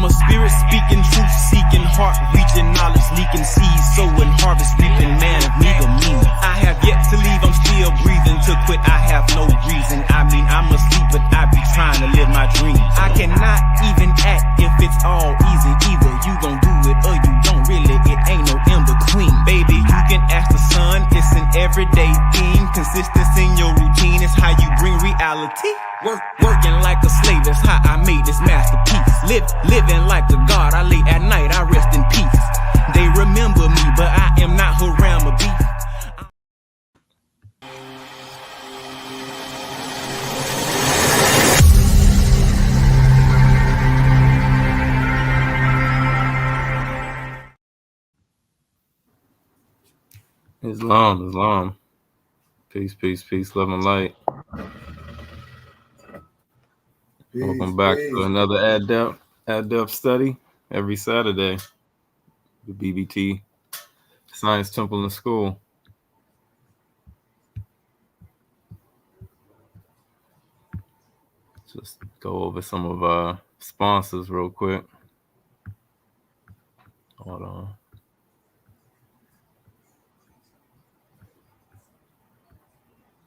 a spirit speaking, truth seeking, heart reaching, knowledge leaking, seeds sowing, harvest reaping, man of meager meaning. I have yet to leave, I'm still breathing. To quit, I have no reason. I mean, I'm asleep, but I be trying to live my dream. I cannot even act if it's all easy. Either you gon' do it or you don't. Really, it ain't no in between. Baby, you can ask the sun. It's an everyday theme. Consistency in your routine is how you bring reality. Working like a slave, that's how I made this masterpiece. Living like a god, I lay at night, I rest in peace. They remember me, but I am not Haram Beef. Islam. Peace, love and light. Welcome back to another Adept Study every Saturday. The Bbt Science Temple and School. Just go over some of our sponsors real quick. Hold on.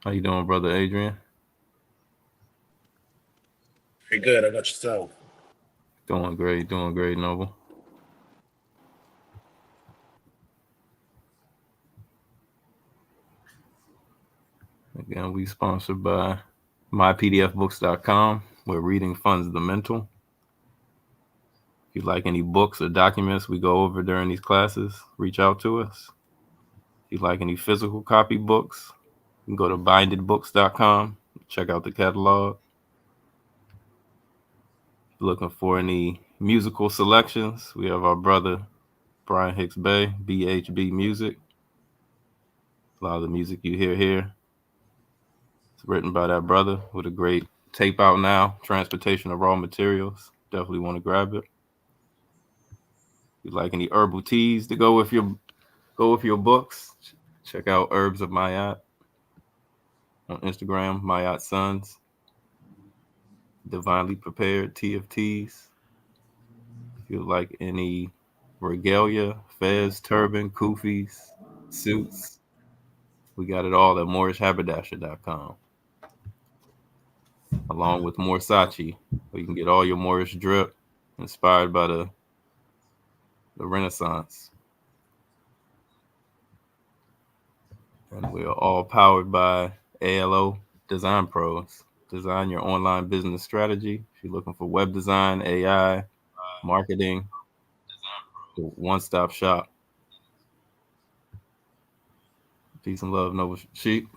How you doing, brother Adrian? Pretty good. How about yourself? Doing great, Noble. Again, we sponsored by mypdfbooks.com, where reading funds the mental. If you'd like any books or documents we go over during these classes, reach out to us. If you'd like any physical copy books, you can go to bindedbooks.com, check out the catalog. If you're looking for any musical selections, we have our brother Brian Hicks Bay, BHB Music. A lot of the music you hear here is written by that brother with a great tape out now, transportation of raw materials. Definitely want to grab it. If you'd like any herbal teas to go with your books, check out Herbs of Mayat on Instagram, Mayat Sons. Divinely Prepared TFTs. If you'd like any regalia, fez, turban, kufis, suits, we got it all at MoorishHaberdasher.com. Along with Moorsachi, where you can get all your Moorish drip inspired by the Renaissance. And we are all powered by ALO Design Pros. Design your online business strategy. If you're looking for web design, AI, marketing, one-stop shop. Peace and love, Noble Sheep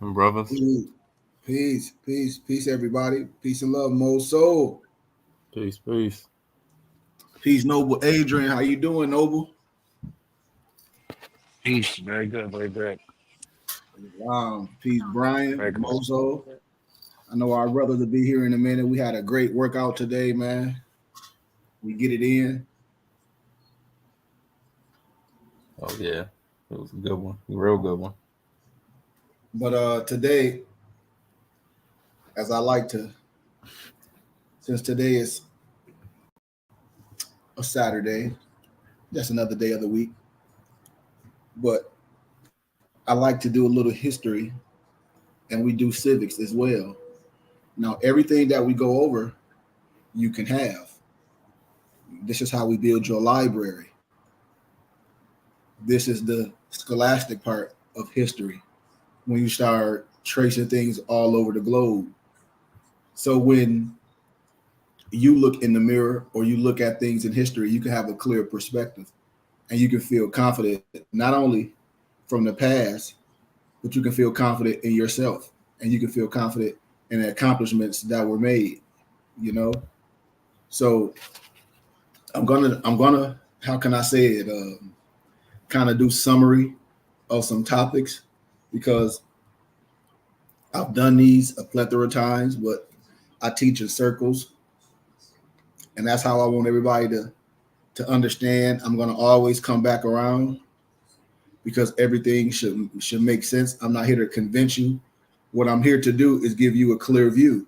and brothers. Peace, everybody. Peace and love, Mo Soul. Peace. Peace, Noble Adrian. How you doing, Noble? Peace. Very good. Peace, Brian, Mo Soul. I know our brothers will be here in a minute. We had a great workout today, man. We get it in. Oh, yeah. It was a good one. A real good one. But today, as I like to, since today is a Saturday, just another day of the week, but I like to do a little history, and we do civics as well. Now, everything that we go over, you can have. This is how we build your library. This is the scholastic part of history, when you start tracing things all over the globe. So when you look in the mirror or you look at things in history, you can have a clear perspective, and you can feel confident, not only from the past, but you can feel confident in yourself, and you can feel confident in the accomplishments that were made, you know? So I'm gonna, how can I say it? Kind of do summary of some topics, because I've done these a plethora of times, but I teach in circles, and that's how I want everybody to understand. I'm going to always come back around, because everything should make sense. I'm not here to convince you. What I'm here to do is give you a clear view,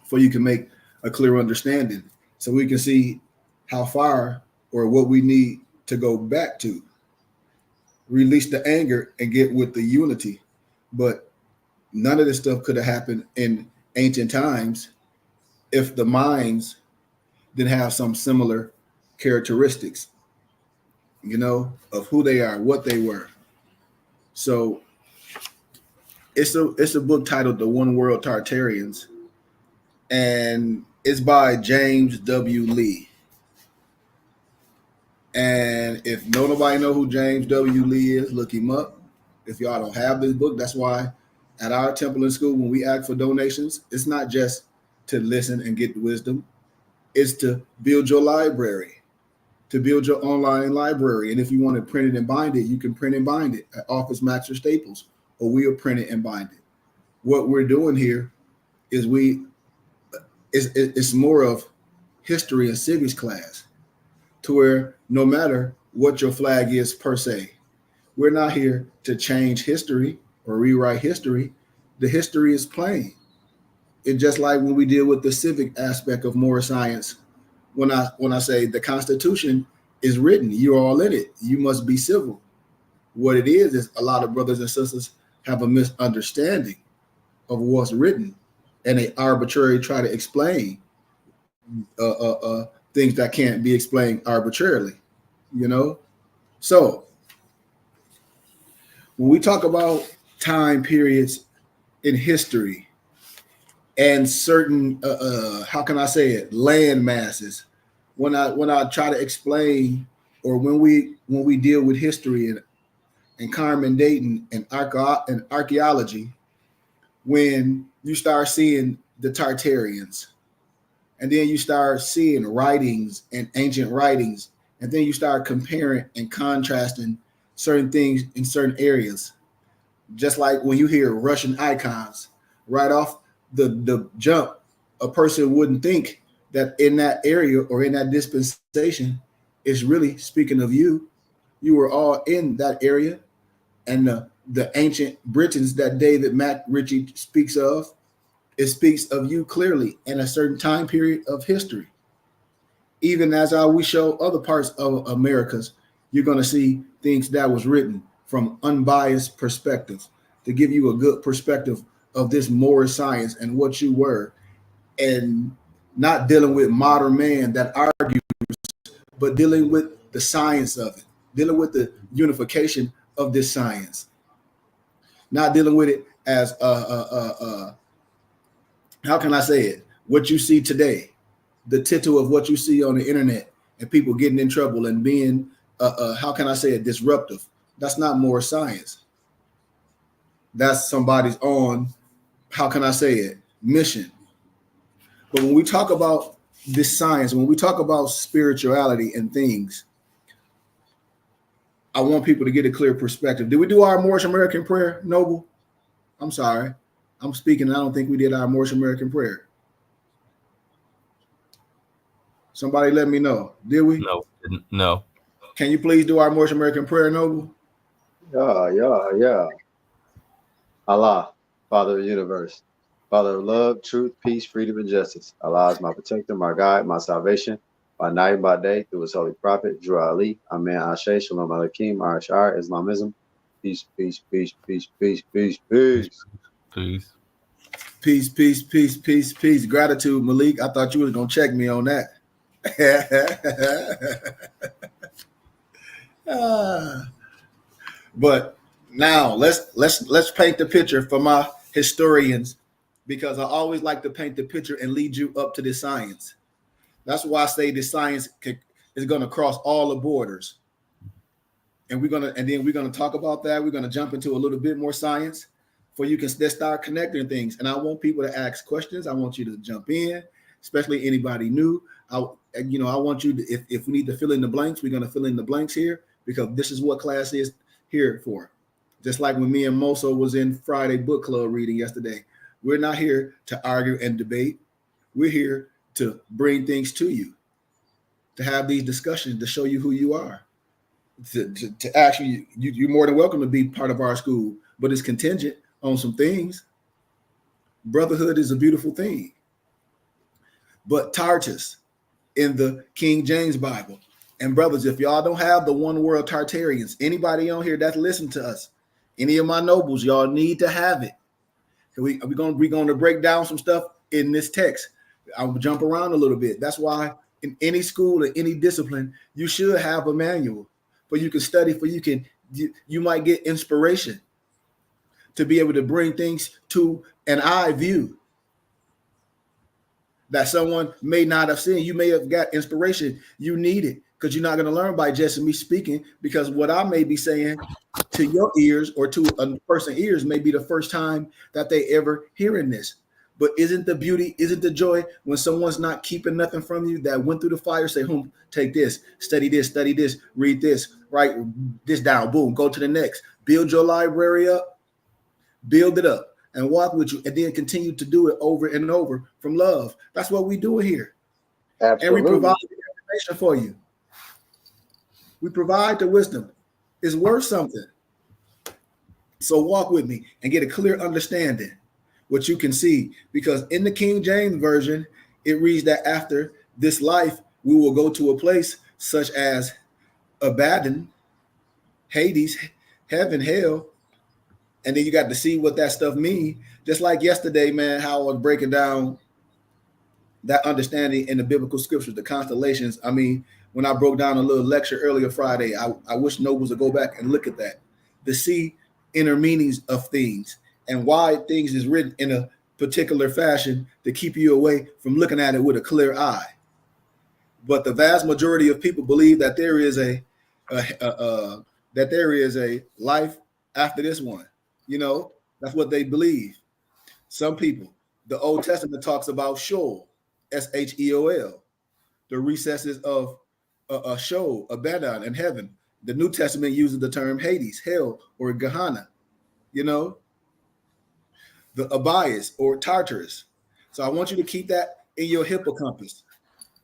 so you can make a clear understanding. so we can see how far or what we need to go back to. Release the anger and get with the unity. But none of this stuff could have happened in ancient times if the minds didn't have some similar characteristics, of who they are, what they were. So it's a book titled The One World Tartarians, and it's by James W. Lee. And if nobody know who James W. Lee is, look him up. If y'all don't have this book, that's why at our temple in school, when we ask for donations, it's not just to listen and get wisdom. It's to build your library, to build your online library. And if you want to print it and bind it, you can print and bind it at Office Max or Staples, or we'll print it and bind it. What we're doing here is it's more of history and civics class, to where no matter what your flag is per se, we're not here to change history or rewrite history. The history is plain. It's just like when we deal with the civic aspect of moral science. When I say the Constitution is written, you're all in it. You must be civil. What it is a lot of brothers and sisters have a misunderstanding of what's written, and they arbitrarily try to explain things that can't be explained arbitrarily. So when we talk about time periods in history and certain how can I say it, land masses, when I try to explain, or when we deal with history and Carmen Dayton and archaeology, when you start seeing the Tartarians, and then you start seeing writings and ancient writings, and then you start comparing and contrasting certain things in certain areas. Just like when you hear Russian icons, right off the jump, a person wouldn't think that in that area or in that dispensation is really speaking of you. You were all in that area. And the ancient Britons that David McRitchie speaks of, it speaks of you clearly in a certain time period of history. Even as we show other parts of Americas, you're going to see things that was written from unbiased perspectives to give you a good perspective of this moral science and what you were, and not dealing with modern man that argues, but dealing with the science of it, dealing with the unification of this science, not dealing with it as how can I say it, what you see today, the tittle of what you see on the internet and people getting in trouble and being how can I say it, disruptive. That's not more science. That's somebody's own, how can I say it, mission. But when we talk about this science, when we talk about spirituality and things, I want people to get a clear perspective. Did we do our Moorish American prayer, Noble? I'm sorry. I'm speaking. I don't think we did our Moorish American prayer. Somebody let me know. Did we? No. Can you please do our Moorish American prayer, Noble? Yeah. Allah, Father of the universe, Father of love, truth, peace, freedom, and justice. Allah is my protector, my guide, my salvation, by night and by day, through his holy prophet, Drew Ali, Amen, Ashe, Shalom Aleichem, Arashar, Islamism. Peace, peace, peace, peace, peace, peace, peace. Peace. Peace, peace, peace, peace, peace. Gratitude, Malik. I thought you was gonna check me on that. But now let's paint the picture for my historians, because I always like to paint the picture and lead you up to the science. That's why I say this science is going to cross all the borders, and then we're gonna talk about that. We're gonna jump into a little bit more science, for you can start connecting things. And I want people to ask questions. I want you to jump in, especially anybody new. I want you to, if we need to fill in the blanks, we're gonna fill in the blanks here, because this is what class is here for. Just like when me and Moso was in Friday book club reading yesterday, we're not here to argue and debate. We're here to bring things to you, to have these discussions, to show you who you are. To actually, you're more than welcome to be part of our school, but it's contingent on some things. Brotherhood is a beautiful thing, but Tartus in the King James Bible. And brothers, if y'all don't have the one world Tartarians, anybody on here that's listening to us, any of my nobles, y'all need to have it. We're going to break down some stuff in this text. I'll jump around a little bit. That's why in any school or any discipline, you should have a manual for you can study, for you might get inspiration to be able to bring things to an eye view that someone may not have seen. You may have got inspiration you need it, because you're not going to learn by just me speaking, because what I may be saying to your ears or to a person's ears may be the first time that they ever hearing this. But isn't the beauty, isn't the joy when someone's not keeping nothing from you, that went through the fire, say, take this, study this, read this, write this down, boom, go to the next, build your library up, build it up, and walk with you, and then continue to do it over and over from love. That's what we do here. Absolutely. And we provide the information for you. We provide the wisdom. It's worth something. So walk with me and get a clear understanding what you can see, because in the King James Version, it reads that after this life, we will go to a place such as Abaddon, Hades, heaven, hell. And then you got to see what that stuff means. Just like yesterday, man, how I was breaking down that understanding in the biblical scriptures, the constellations. I mean, when I broke down a little lecture earlier Friday, I wish nobles would go back and look at that to see inner meanings of things and why things is written in a particular fashion to keep you away from looking at it with a clear eye. But the vast majority of people believe that there is a life after this one. You know, that's what they believe. Some people, the Old Testament talks about Sheol, Sheol, the recesses of Sheol, Abaddon, and heaven. The New Testament uses the term Hades, hell, or Gehenna. You know, the Abyss or Tartarus. So I want you to keep that in your hippocampus.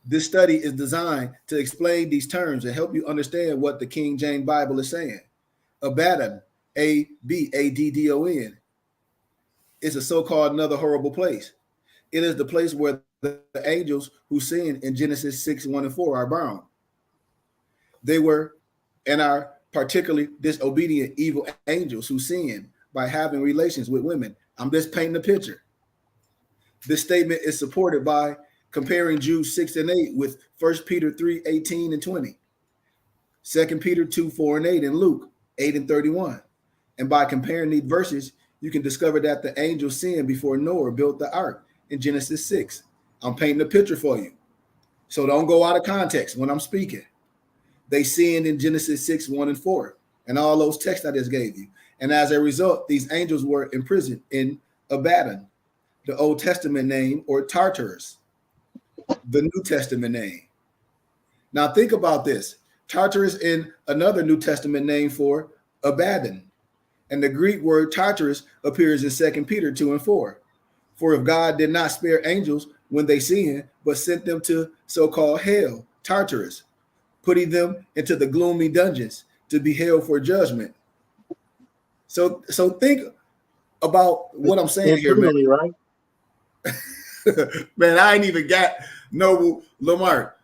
This study is designed to explain these terms and help you understand what the King James Bible is saying. Abaddon, Abaddon, is a so-called another horrible place. It is the place where the angels who sinned in Genesis 6:1-4 are bound. They were and are particularly disobedient evil angels who sinned by having relations with women. I'm just painting a picture. This statement is supported by comparing Jude 6:8 with 1 Peter 3:18-20, 2 Peter 2:4-8, and Luke 8:31. And by comparing these verses, you can discover that the angels sinned before Noah built the ark in Genesis 6. I'm painting a picture for you. So don't go out of context when I'm speaking. They sinned in Genesis 6:1-4, and all those texts I just gave you. And as a result, these angels were imprisoned in Abaddon, the Old Testament name, or Tartarus, the New Testament name. Now think about this. Tartarus in another New Testament name for Abaddon. And the Greek word Tartarus appears in 2 Peter 2:4. For if God did not spare angels when they sinned, but sent them to so-called hell, Tartarus, putting them into the gloomy dungeons to be held for judgment. So think about what I'm saying here, man. Right? Man, I ain't even got Noble Lamar.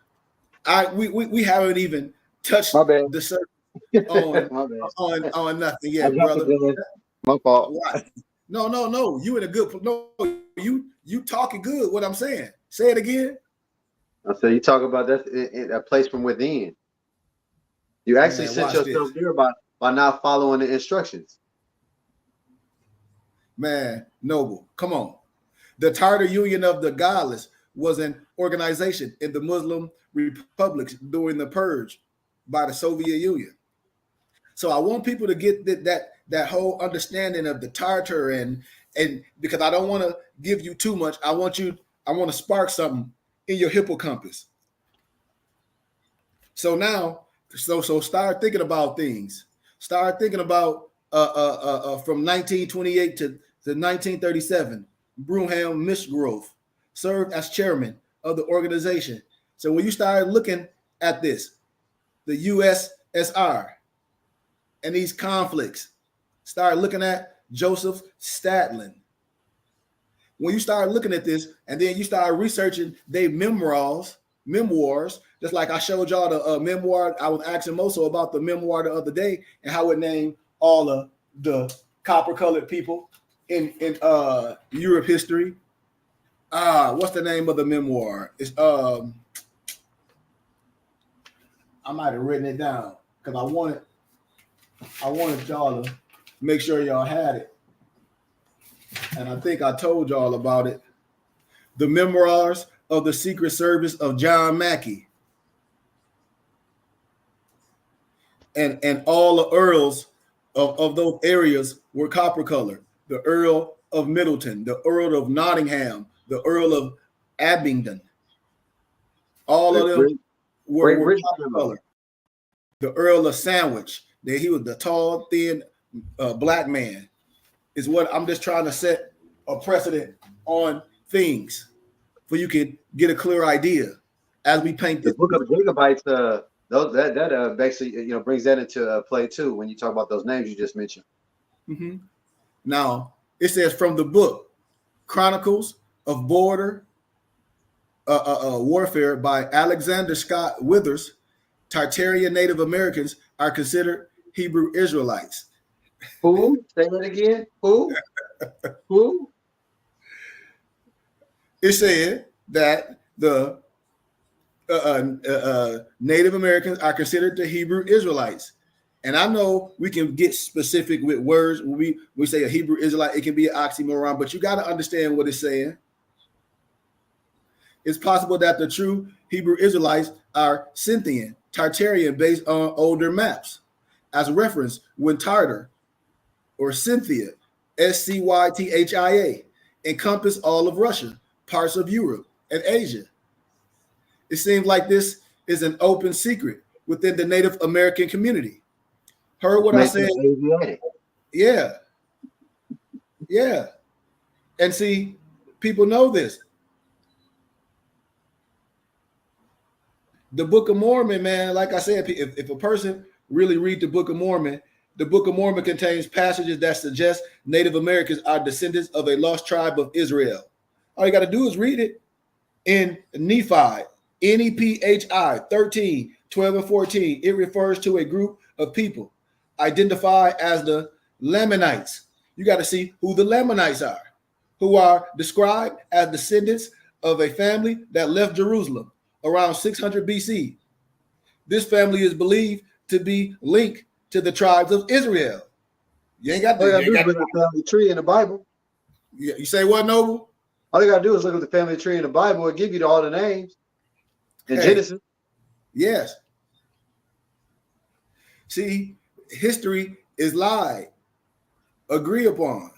We haven't even touched the surface on nothing yet, brother. My fault. No. You in a good you talking good. What I'm saying. Say it again. I said you talk about that in a place from within. You actually sent yourself there by not following the instructions. Man, Noble, come on. The Tartar Union of the Godless was an organization in the Muslim republics during the purge by the Soviet Union. So I want people to get that whole understanding of the Tartar and because I don't want to give you too much. I want to spark something in your hippocampus. So now, so start thinking about things. Start thinking about from 1928 to 1937, Brunham Mishgrove served as chairman of the organization. So when you start looking at this, the USSR and these conflicts, start looking at Joseph Stalin. When you start looking at this and then you start researching their memoirs memoirs, just like I showed y'all the memoir. I was asking Moso about the memoir the other day and how it named all of the copper-colored people in Europe history. What's the name of the memoir? It's I might have written it down because I wanted y'all to make sure y'all had it. And I think I told y'all about it. The Memoirs of the Secret Service of John Mackey. And all the earls of those areas were copper colored. The Earl of Middleton, the Earl of Nottingham, the Earl of Abingdon. All of them were copper colored. The Earl of Sandwich, that he was the tall, thin black man, is what I'm just trying to set a precedent on things for you can get a clear idea as we paint the book of Jacobites. That basically brings that into play too when you talk about those names you just mentioned. Mm-hmm. Now it says from the book Chronicles of Border Warfare by Alexander Scott Withers, Tartarian Native Americans are considered Hebrew Israelites. Who? Say that again. Who? Who? It said that the Native Americans are considered the Hebrew Israelites. And I know we can get specific with words. When we say a Hebrew Israelite, it can be an oxymoron, but you got to understand what it's saying. It's possible that the true Hebrew Israelites are Scythian, Tartarian, based on older maps. As reference, when Tartar or Scythia, Scythia, encompass all of Russia, parts of Europe, and Asia. It seems like this is an open secret within the Native American community. Heard what I said? Yeah. Yeah. And see, people know this. The Book of Mormon, man, like I said, if a person really read the Book of Mormon contains passages that suggest Native Americans are descendants of a lost tribe of Israel. All you got to do is read it in Nephi, Nephi 13, 12, and 14. It refers to a group of people identified as the Lamanites. You got to see who the Lamanites are, who are described as descendants of a family that left Jerusalem around 600 BC. This family is believed to be linked to the tribes of Israel. You ain't got to look at the family tree in the Bible. You say what, Noble? All you got to do is look at the family tree in the Bible and give you all the names in Genesis. Yes. See, history is lied, agree upon.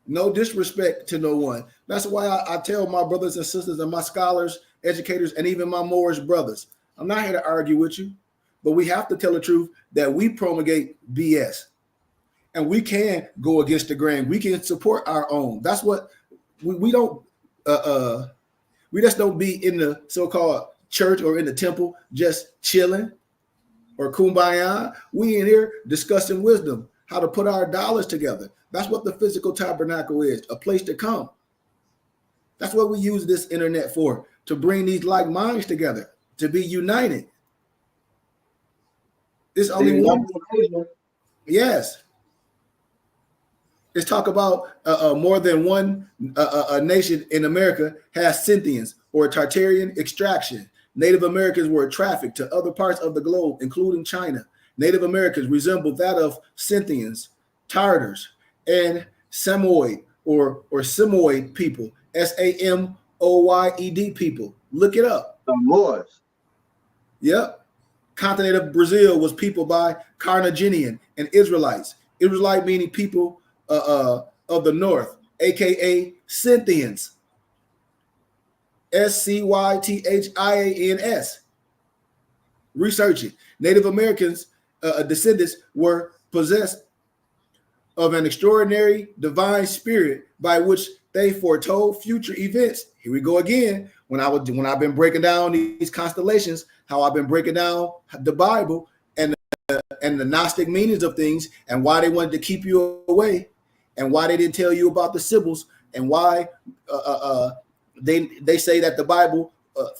No disrespect to no one. That's why I tell my brothers and sisters and my scholars, educators, and even my Moorish brothers, I'm not here to argue with you, but we have to tell the truth that we promulgate BS. And we can go against the grain. We can support our own. That's what we don't we just don't be in the so-called church or in the temple just chilling or kumbaya. We in here discussing wisdom, how to put our dollars together. That's what the physical tabernacle is, a place to come. That's what we use this internet for, to bring these like minds together, to be united. It's only one. Yes. Let's talk about more than one nation in America has Scythians or Tartarian extraction. Native Americans were trafficked to other parts of the globe, including China. Native Americans resemble that of Scythians, Tartars, and Samoyed or Samoyed people, Samoyed people. Look it up. Moors. Yep. Continent of Brazil was peopled by Carthaginian and Israelites. Israelite meaning people of the north, aka Scythians. Scythians. Research it. Native Americans descendants were possessed of an extraordinary divine spirit by which they foretold future events. Here we go again. When I've been breaking down these constellations, how I've been breaking down the Bible and the Gnostic meanings of things, and why they wanted to keep you away, and why they didn't tell you about the Sibyls, and why they say that the Bible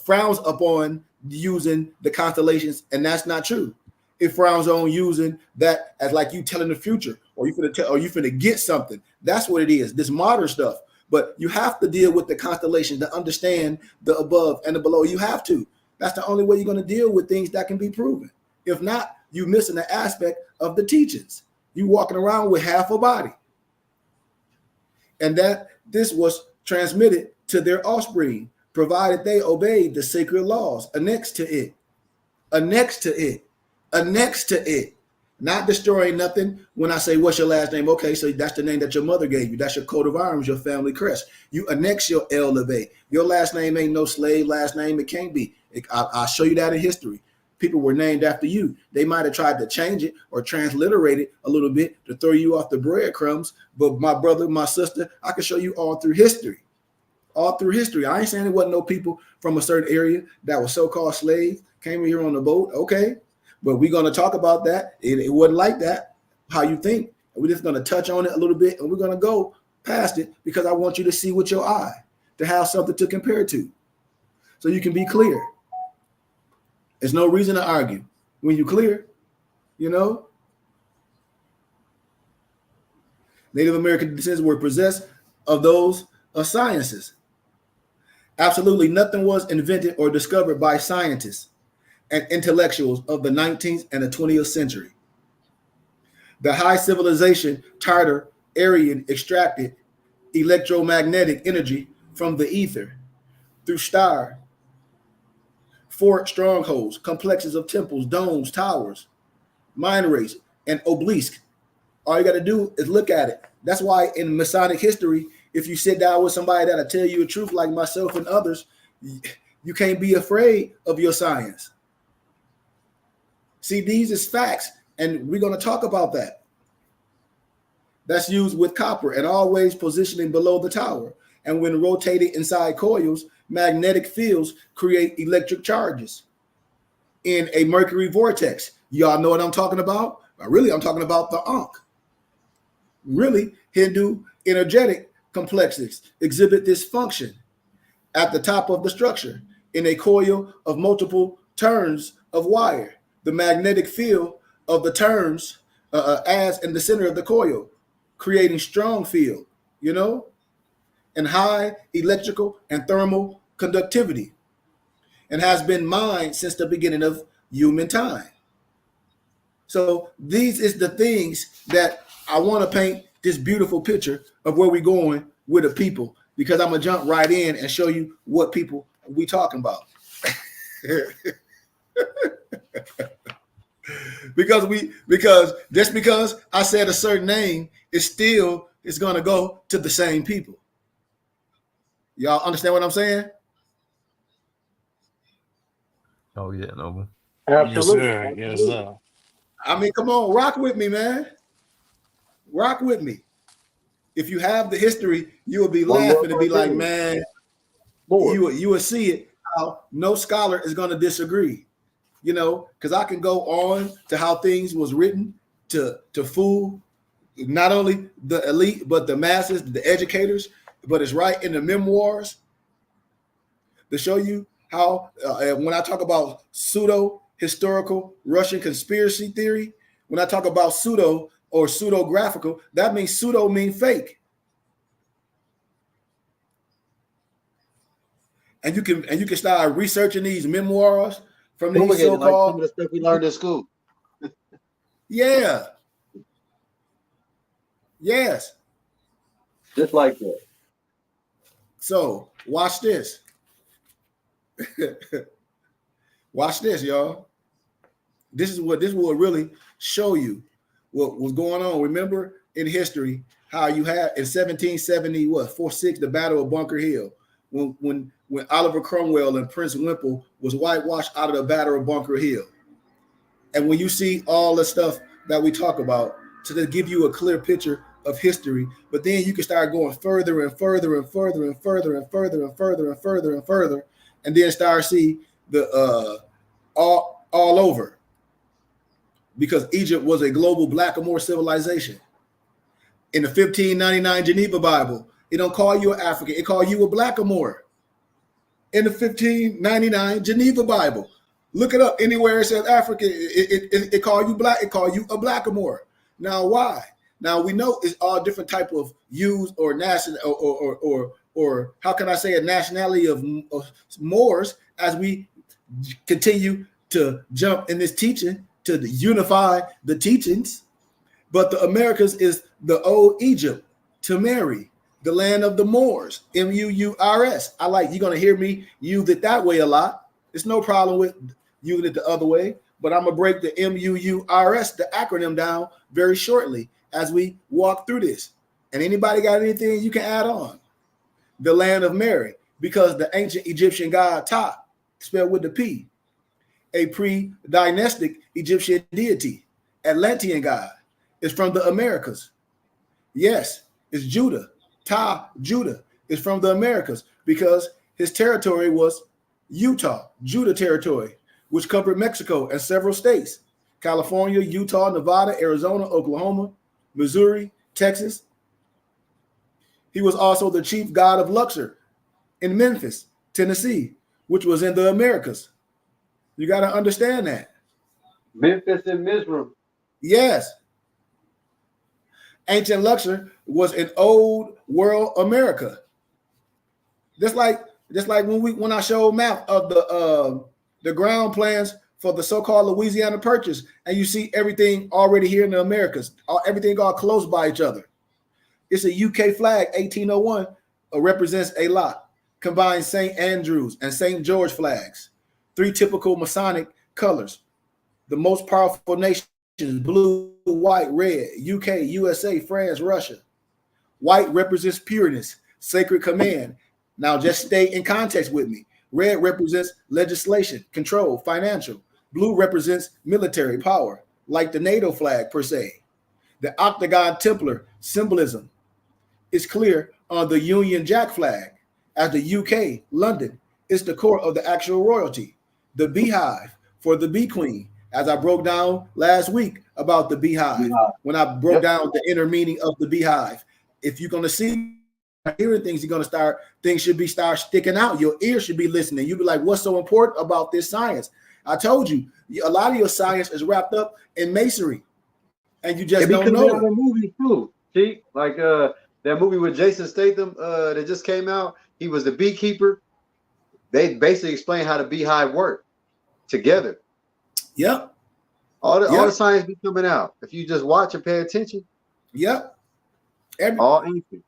frowns upon using the constellations, and that's not true. It frowns on using that as like you telling the future, or you finna get something. That's what it is. This modern stuff. But you have to deal with the constellation to understand the above and the below. You have to. That's the only way you're going to deal with things that can be proven. If not, you're missing the aspect of the teachings. You walking around with half a body. And that this was transmitted to their offspring, provided they obeyed the sacred laws annexed to it. Annexed to it. Annexed to it. Not destroying nothing. When I say, what's your last name? Okay, so that's the name that your mother gave you. That's your coat of arms, your family crest. You annex your elevate. Your last name ain't no slave last name. It can't be. I'll show you that in history. People were named after you. They might have tried to change it or transliterate it a little bit to throw you off the breadcrumbs. But my brother, my sister, I can show you all through history. All through history. I ain't saying it wasn't no people from a certain area that was so-called slaves, came here on the boat. Okay. But we're going to talk about that. It wasn't like that, how you think. We're just going to touch on it a little bit, and we're going to go past it because I want you to see with your eye, to have something to compare to so you can be clear. There's no reason to argue. When you're clear, you know. Native American descendants were possessed of those sciences. Absolutely nothing was invented or discovered by scientists and intellectuals of the 19th and the 20th century. The high civilization Tartar Aryan extracted electromagnetic energy from the ether through star, fort strongholds, complexes of temples, domes, towers, minares, and obelisks. All you got to do is look at it. That's why in Masonic history, if you sit down with somebody that'll tell you the truth, like myself and others, you can't be afraid of your science. See, these is facts, and we're going to talk about that. That's used with copper and always positioning below the tower. And when rotated inside coils, magnetic fields create electric charges in a mercury vortex. Y'all know what I'm talking about? Really, I'm talking about the Ankh. Really, Hindu energetic complexes exhibit this function at the top of the structure in a coil of multiple turns of wire. The magnetic field of the turns as in the center of the coil, creating strong field, you know, and high electrical and thermal conductivity, and has been mined since the beginning of human time. So these is the things that I want to paint this beautiful picture of where we're going with the people, because I'm gonna jump right in and show you what people we talking about. because just because I said a certain name, it still is gonna go to the same people. Y'all understand what I'm saying? Oh yeah, no. Absolutely. Yes, sir. Yes, sir. I mean, come on, rock with me, man. Rock with me. If you have the history, you will be laughing and be like, man, you will see it how no scholar is going to disagree. You know, because I can go on to how things was written to fool not only the elite, but the masses, the educators, but it's right in the memoirs to show you how when I talk about pseudo-historical Russian conspiracy theory, when I talk about pseudo or pseudo-graphical, that means pseudo means fake. And you can start researching these memoirs from these so-called like some of the stuff we learned in school. Yeah. Yes. Just like that. So watch this. Watch this, y'all. This will really show you what was going on. Remember in history how you had in 1770 46 the Battle of Bunker Hill, when Oliver Cromwell and Prince Wimple was whitewashed out of the Battle of Bunker Hill. And when you see all the stuff that we talk about, to give you a clear picture of history, but then you can start going further and further and further and further and further and further and further and further, and then start see the all over, because Egypt was a global blackamoor civilization. In the 1599 Geneva Bible, it don't call you an African, it call you a blackamoor. in the 1599 Geneva Bible. Look it up. Anywhere it says African, it call you black. It call you a blackamoor. Now, why? Now we know it's all different type of use or national or how can I say a nationality of Moors as we continue to jump in this teaching to unify the teachings. But the Americas is the old Egypt, Tamari, the land of the Moors, M-U-U-R-S. I like, you're going to hear me use it that way a lot. There's no problem with using it the other way, but I'm going to break the M-U-U-R-S, the acronym, down very shortly as we walk through this. And anybody got anything you can add on? The land of Mary, because the ancient Egyptian god Ta, spelled with the P, a pre-dynastic Egyptian deity, Atlantean god, is from the Americas. Yes, it's Judah. Ta, Judah, is from the Americas because his territory was Utah, Judah territory, which covered Mexico and several states, California, Utah, Nevada, Arizona, Oklahoma, Missouri, Texas. He was also the chief god of Luxor in Memphis, Tennessee, which was in the Americas. You got to understand that. Memphis and Mizraim. Yes. Ancient Luxor was in old world America. Just like when I showed a map of the ground plans for the so-called Louisiana Purchase, and you see everything already here in the Americas, everything all close by each other. It's a UK flag, 1801, represents a lot. Combines St. Andrews and St. George flags, 3 typical Masonic colors. The most powerful nations, blue, white, red, UK, USA, France, Russia. White represents pureness, sacred command. Now just stay in context with me. Red represents legislation, control, financial. Blue represents military power, like the NATO flag per se. The octagon Templar symbolism is clear on the Union Jack flag, as the UK, London, is the core of the actual royalty. The beehive for the bee queen, as I broke down last week about the beehive, when I broke down the inner meaning of the beehive. If you're going to see hearing things, you're going to start sticking out. Your ears should be listening. You'll be like, what's so important about this science? I told you, a lot of your science is wrapped up in masonry, and you just don't know. A movie too. See, like that movie with Jason Statham that just came out. He was the beekeeper. They basically explain how the beehive worked together. Yep. All the science be coming out if you just watch and pay attention. Yep. All ancient.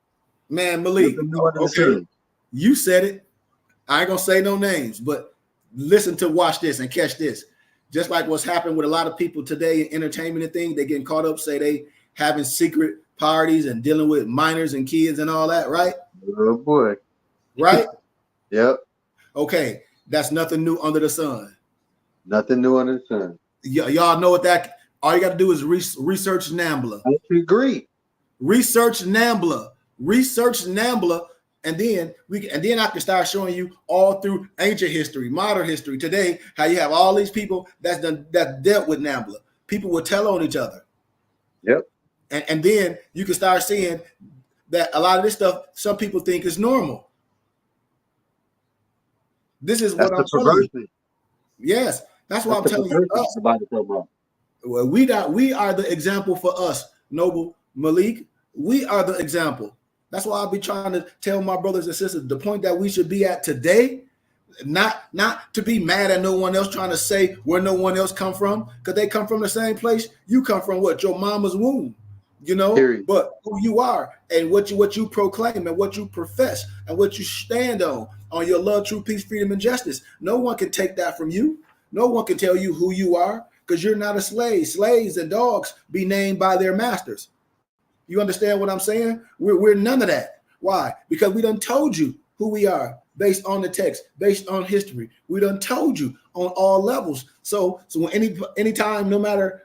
Man, Malik, okay, you said it. I ain't gonna say no names, but watch this and catch this. Just like what's happened with a lot of people today in entertainment and things, they getting caught up, say they having secret parties and dealing with minors and kids and all that, right? Oh boy. Right? Yep. Okay, that's nothing new under the sun. Nothing new under the sun. Y'all know what that, all you got to do is research NAMBLA. I agree. Research NAMBLA, and then I can start showing you all through ancient history, modern history, today, how you have all these people that dealt with NAMBLA. People would tell on each other. Yep. And then you can start seeing that a lot of this stuff, some people think is normal. This is what I'm telling you. Yes, that's what I'm telling you. Well, we are the example for us, Noble Malik. We are the example. That's why I'll be trying to tell my brothers and sisters the point that we should be at today, not to be mad at no one else, trying to say where no one else come from, because they come from the same place you come from. What? Your mama's womb, you know. Period. But who you are and what you proclaim and what you profess and what you stand on your love, truth, peace, freedom, and justice. No one can take that from you. No one can tell you who you are, because you're not a slave. Slaves and dogs be named by their masters. You understand what I'm saying? We're none of that. Why? Because we done told you who we are based on the text, based on history. We done told you on all levels. So when anytime, no matter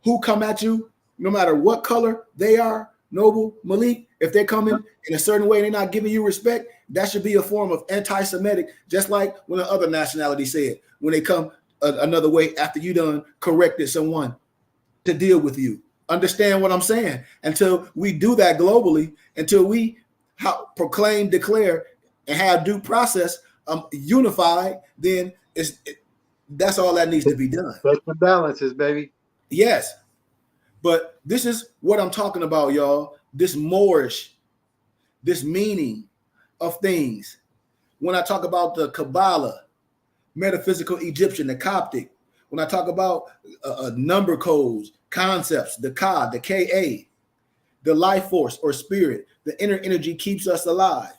who come at you, no matter what color they are, Noble, Malik, if they're coming in a certain way, they're not giving you respect, that should be a form of anti-Semitic, just like when the other nationality said, when they come another way after you done corrected someone to deal with you. Understand what I'm saying? Until we do that globally, until we proclaim, declare, and have due process unified, then that's all that needs to be done. That's the balances, baby. Yes. But this is what I'm talking about, y'all. This Moorish, this meaning of things. When I talk about the Kabbalah, metaphysical Egyptian, the Coptic, when I talk about number codes, concepts, the Ka, the Ka, the life force or spirit, the inner energy keeps us alive.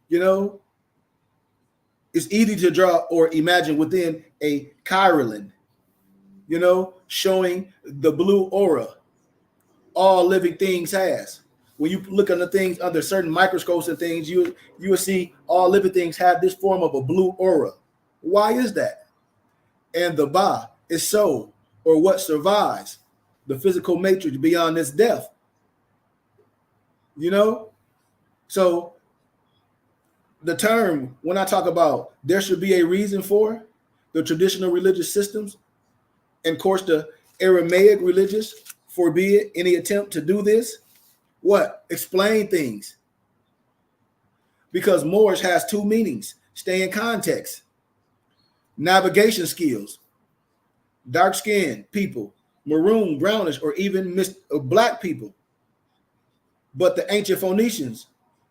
You know, it's easy to draw or imagine within a Chiron, you know, showing the blue aura all living things has. When you look at the things under certain microscopes and things, you will see all living things have this form of a blue aura. Why is that? And the Ba is soul, or what survives, the physical matrix beyond this death. You know? So the term, when I talk about there should be a reason for the traditional religious systems, and of course the Aramaic religious forbid any attempt to do this. What? Explain things. Because Moorish has two meanings. Stay in context. Navigation skills. Dark-skinned people, maroon, brownish, or even black people. But the ancient Phoenicians,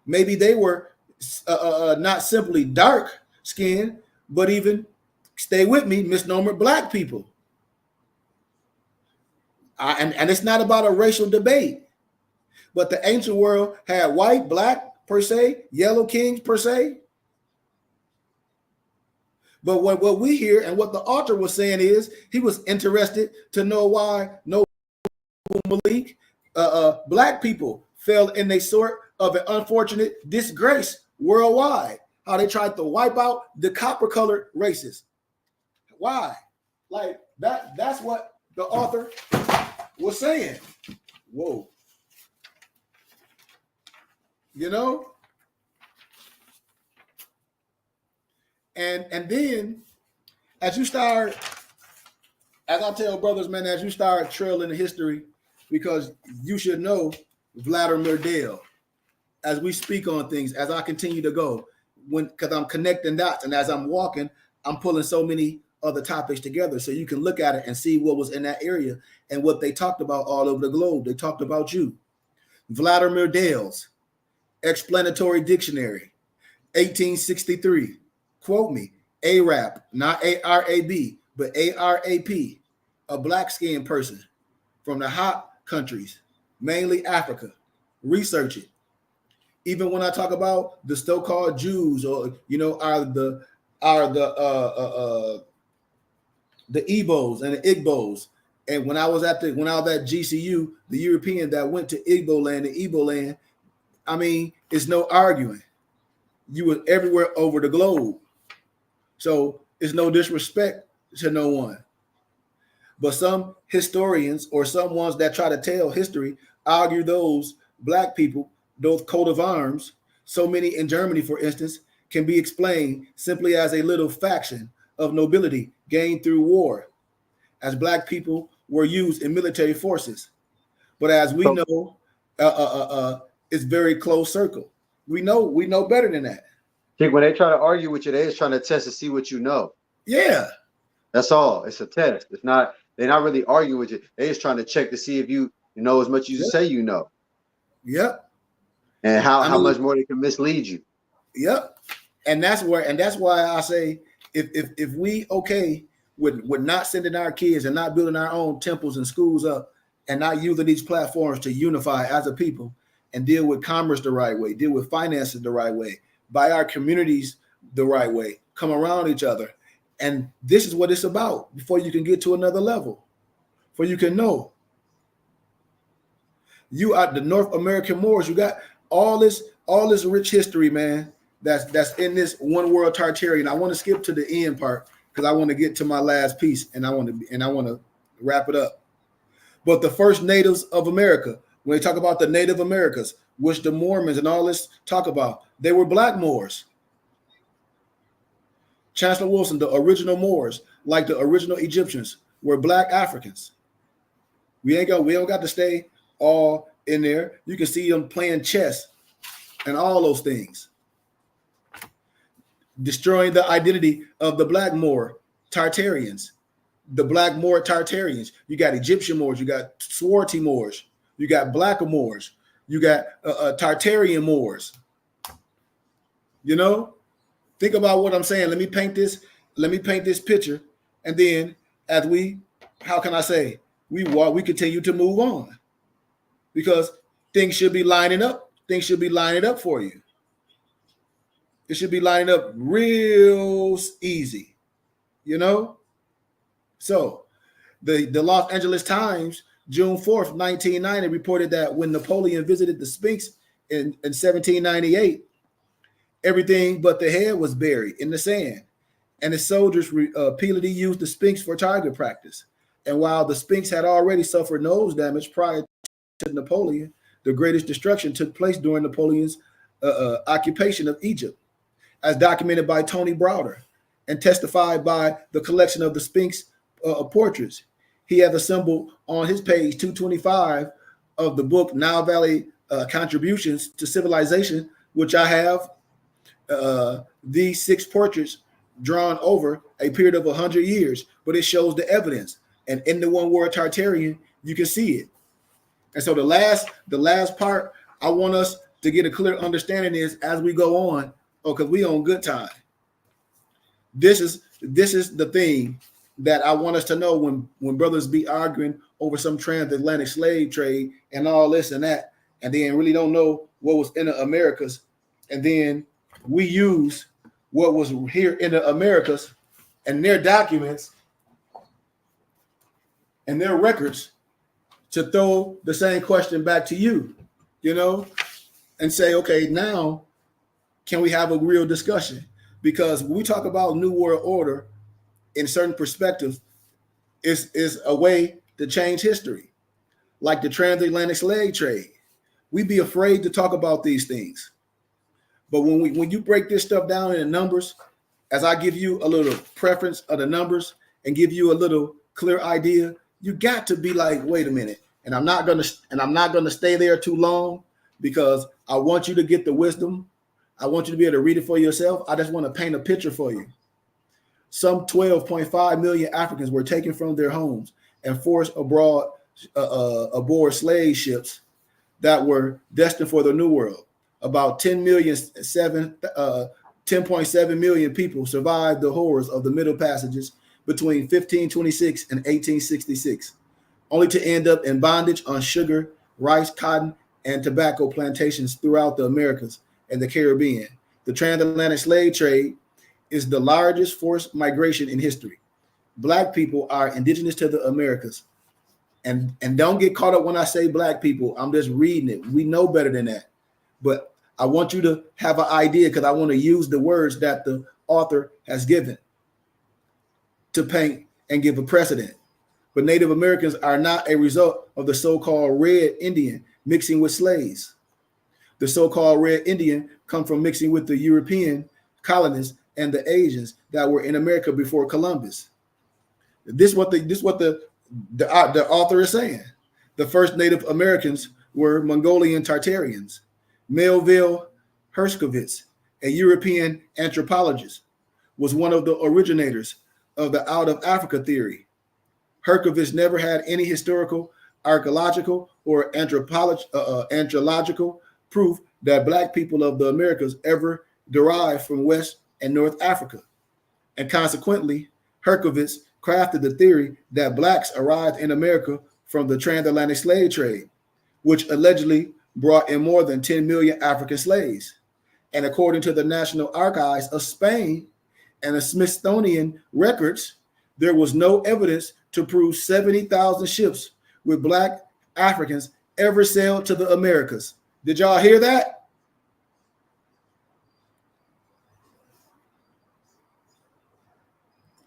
maybe they were not simply dark-skinned, but even, stay with me, misnomer black people. And it's not about a racial debate. But the ancient world had white, black, per se, yellow kings, per se. But what we hear and what the author was saying is he was interested to know why no Malik, black people fell in a sort of an unfortunate disgrace worldwide. How they tried to wipe out the copper-colored races. Why? Like that's what the author was saying. Whoa. You know? And then as you start, as I tell brothers, man, as you start trailing the history, because you should know Vladimir Dale, as we speak on things, as I continue to go, because I'm connecting dots, and as I'm walking, I'm pulling so many other topics together so you can look at it and see what was in that area and what they talked about all over the globe. They talked about you. Vladimir Dale's Explanatory Dictionary, 1863. Quote me, Arab, not A-R-A-B, but A-R-A-P, a black-skinned person from the hot countries, mainly Africa. Research it. Even when I talk about the so-called Jews, or are the Igbos and the Igbos. And when I was at GCU, the European that went to Igbo land, the Igbo land, I mean, it's no arguing. You were everywhere over the globe. So it's no disrespect to no one. But some historians or some ones that try to tell history argue those black people, those coat of arms, so many in Germany, for instance, can be explained simply as a little faction of nobility gained through war, as black people were used in military forces. But as we know, it's very close circle. We know better than that. When they try to argue with you, they're just trying to test to see what you know. Yeah. That's all. It's a test. It's not, they're not really arguing with you. They're just trying to check to see if you know as much as you say you know. Yep. And how much more they can mislead you. Yep. And that's why I say if we okay with not sending our kids and not building our own temples and schools up and not using these platforms to unify as a people and deal with commerce the right way, deal with finances the right way, buy our communities the right way, come around each other. And this is what it's about before you can get to another level, before you can know. You are the North American Moors. You got all this rich history, man, that's in this one world Tartarian. I want to skip to the end part because I want to get to my last piece and I want to wrap it up. But the first natives of America, when they talk about the Native Americas, which the Mormons and all this talk about, they were black Moors. Chancellor Wilson, the original Moors, like the original Egyptians, were black Africans. We don't got to stay all in there. You can see them playing chess and all those things. destroying the identity of the Black Moor Tartarians. The Black Moor Tartarians. You got Egyptian Moors, you got Swarty Moors, you got Blackamoors, you got Tartarian Moors. You know, think about what I'm saying. Let me paint this picture, and then as we, how can I say, we continue to move on, because things should be lining up. Things should be lining up for you. It should be lining up real easy, you know. So the Los Angeles Times, June 4th, 1990, reported that when Napoleon visited the Sphinx in 1798, everything but the head was buried in the sand, and the soldiers repeatedly used the Sphinx for target practice. And while the Sphinx had already suffered nose damage prior to Napoleon, the greatest destruction took place during Napoleon's occupation of Egypt, as documented by Tony Browder and testified by the collection of the Sphinx portraits. He has assembled on his page 225 of the book Nile Valley Contributions to Civilization, which I have these 6 portraits drawn over a period of 100 years, but it shows the evidence. And in the one word Tartarian, you can see it. And so the last part I want us to get a clear understanding is, as we go on, because we on good time. This is the thing that I want us to know when brothers be arguing over some transatlantic slave trade and all this and that, and then really don't know what was in the Americas, and then we use what was here in the Americas and their documents and their records to throw the same question back to you, you know, and say, okay, now can we have a real discussion? Because when we talk about New World Order in certain perspectives, is a way to change history, like the transatlantic slave trade. We be afraid to talk about these things. But when you break this stuff down in the numbers, as I give you a little preference of the numbers and give you a little clear idea, you got to be like, wait a minute. And I'm not gonna stay there too long, because I want you to get the wisdom. I want you to be able to read it for yourself. I just want to paint a picture for you. Some 12.5 million Africans were taken from their homes and forced aboard slave ships that were destined for the New World. About 10.7 million people survived the horrors of the Middle Passages between 1526 and 1866, only to end up in bondage on sugar, rice, cotton, and tobacco plantations throughout the Americas and the Caribbean. The transatlantic slave trade is the largest forced migration in history. Black people are indigenous to the Americas. And don't get caught up when I say black people. I'm just reading it. We know better than that. But I want you to have an idea, because I want to use the words that the author has given to paint and give a precedent. But Native Americans are not a result of the so-called Red Indian mixing with slaves. The so-called Red Indian come from mixing with the European colonists and the Asians that were in America before Columbus. This is what the author is saying. The first Native Americans were Mongolian Tartarians. Melville Herskovits, a European anthropologist, was one of the originators of the out of Africa theory. Herskovits never had any historical, archaeological, or anthropological proof that black people of the Americas ever derived from West and North Africa. And consequently, Herskovits crafted the theory that blacks arrived in America from the transatlantic slave trade, which allegedly brought in more than 10 million African slaves. And according to the National Archives of Spain and the Smithsonian records, there was no evidence to prove 70,000 ships with black Africans ever sailed to the Americas. Did y'all hear that?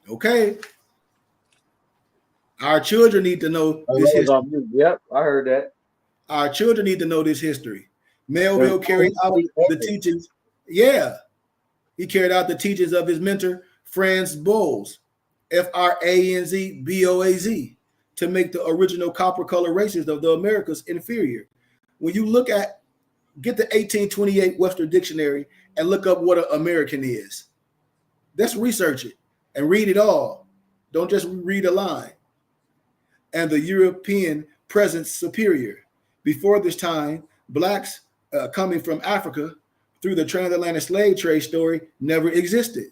Okay. Our children need to know this history. Yep, I heard that. Our children need to know this history. Melville carried out the teachings. Yeah. He carried out the teachings of his mentor, Franz Boas, Franzboaz, to make the original copper color races of the Americas inferior. When you look at, get the 1828 Webster Dictionary and look up what an American is. Let's research it and read it all. Don't just read a line. And the European presence superior. Before this time, blacks coming from Africa through the transatlantic slave trade story never existed.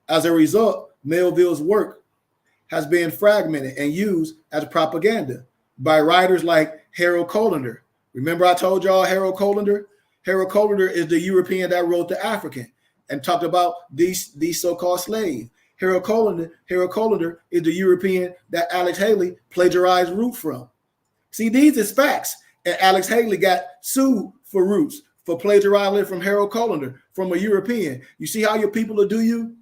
As a result, Melville's work has been fragmented and used as propaganda by writers like Harold Colander. Remember I told y'all Harold Colander? Harold Colander is the European that wrote The African and talked about these so-called slaves. Harold Colander is the European that Alex Haley plagiarized Root from. See, these is facts. And Alex Haley got sued for Roots for plagiarizing from Harold Colander, from a European. You see how your people will do you?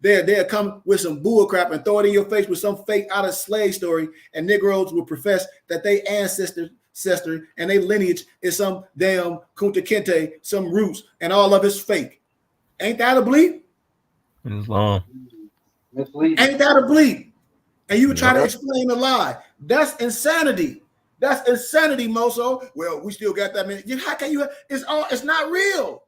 They'll come with some bull crap and throw it in your face with some fake out of slave story, and Negroes will profess that they ancestor and their lineage is some damn Kunta Kinte, some Roots, and all of it's fake. Ain't that a bleep? It's long. Ain't that a bleep? And you try to explain a lie. That's insanity. That's insanity, Moso. Well, we still got that many. How can you? It's not real.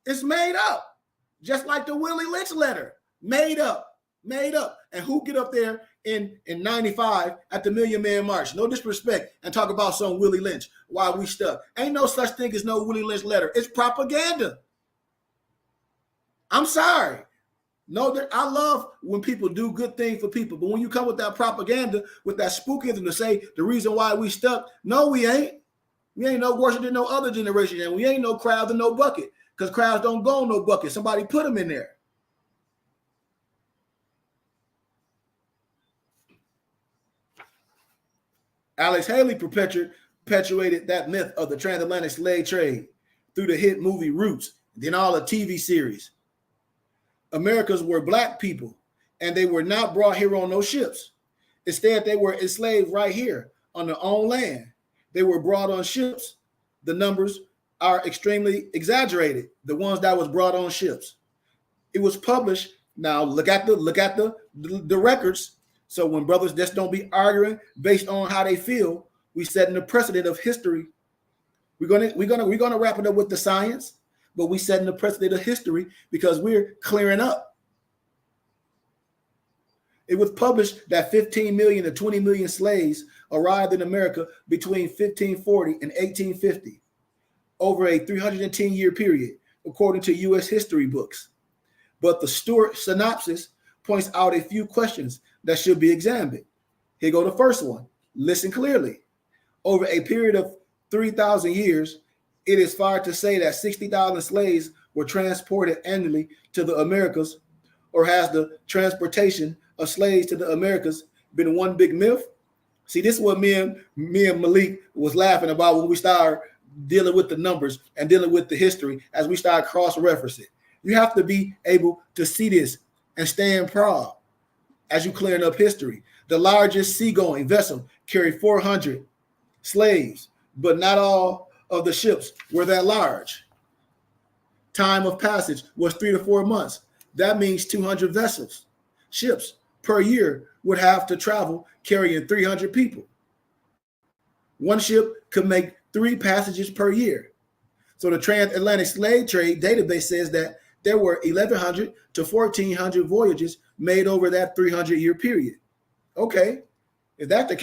It's made up. Just like the Willie Lynch letter. Made up. And who get up there in 95 at the Million Man March? No disrespect, and talk about some Willie Lynch while we stuck. Ain't no such thing as no Willie Lynch letter. It's propaganda. I'm sorry. No, I love when people do good things for people, but when you come with that propaganda, with that spookism to say the reason why we stuck, no, we ain't. We ain't no worse than no other generation, and we ain't no crowds in no bucket, because crowds don't go in no bucket. Somebody put them in there. Alex Haley perpetuated that myth of the transatlantic slave trade through the hit movie Roots, then all the TV series. Americans were black people, and they were not brought here on no ships. Instead, they were enslaved right here on their own land. They were brought on ships. The numbers are extremely exaggerated, the ones that was brought on ships. It was published. Now look at the records. So when brothers just don't be arguing based on how they feel, we setting the precedent of history. We're gonna wrap it up with the science. But we setting the precedent of history because we're clearing up. It was published that 15 million to 20 million slaves arrived in America between 1540 and 1850 over a 310-year period, according to U.S. history books. But the Stewart synopsis points out a few questions that should be examined. Here go the first one. Listen clearly. Over a period of 3,000 years, it is fair to say that 60,000 slaves were transported annually to the Americas, or has the transportation of slaves to the Americas been one big myth? See, this is what me and Malik was laughing about when we started dealing with the numbers and dealing with the history as we start cross-referencing. You have to be able to see this and stand proud as you clearing up history. The largest seagoing vessel carried 400 slaves, but not all of the ships were that large. Time of passage was 3 to 4 months. That means 200 vessels, ships per year would have to travel carrying 300 people. One ship could make 3 passages per year. So the transatlantic slave trade database says that there were 1,100 to 1,400 voyages made over that 300-year period. Okay, if that's the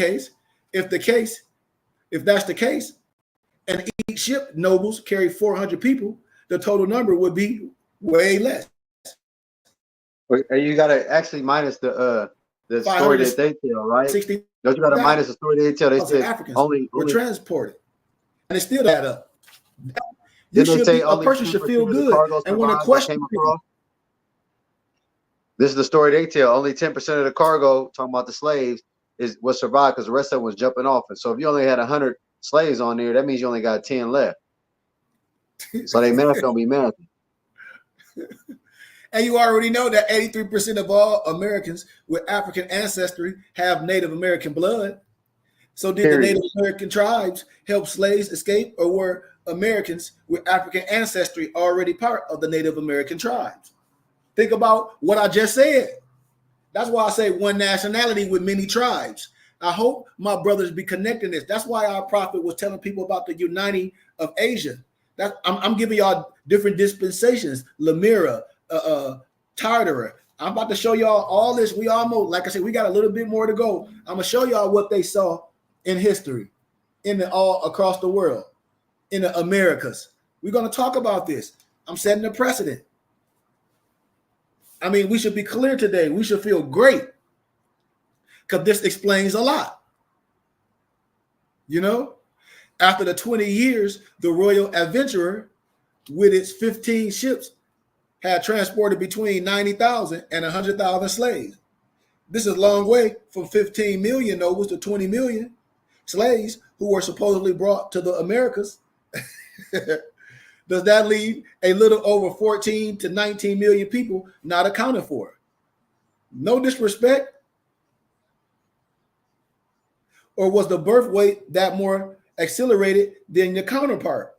case, and each ship nobles carry 400 people, the total number would be way less. You gotta actually minus the story that they tell, right? 60. Don't you gotta minus the story they tell? They said Africans only were transported, and it still add up. A person should feel good and want to question. This is the story they tell. Only 10% of the cargo, talking about the slaves, was survived because the rest of them was jumping off. And so if you only had 100 slaves on there, that means you only got 10 left. So they math don't be math. And you already know that 83% of all Americans with African ancestry have Native American blood. So did the Native American tribes help slaves escape, or were Americans with African ancestry already part of the Native American tribes? Think about what I just said. That's why I say one nationality with many tribes. I hope my brothers be connecting this. That's why our prophet was telling people about the uniting of Asia. I'm giving y'all different dispensations. Lemira, Tartary. I'm about to show y'all all this. We almost, like I said, we got a little bit more to go. I'm gonna show y'all what they saw in history, all across the world, in the Americas. We're gonna talk about this. I'm setting a precedent. I mean, we should be clear today. We should feel great because this explains a lot. You know, after the 20 years, the Royal Adventurer, with its 15 ships, had transported between 90,000 and 100,000 slaves. This is a long way from 15 million nobles to 20 million slaves who were supposedly brought to the Americas. Does that leave a little over 14 to 19 million people not accounted for? No disrespect. Or was the birth rate that more accelerated than your counterpart?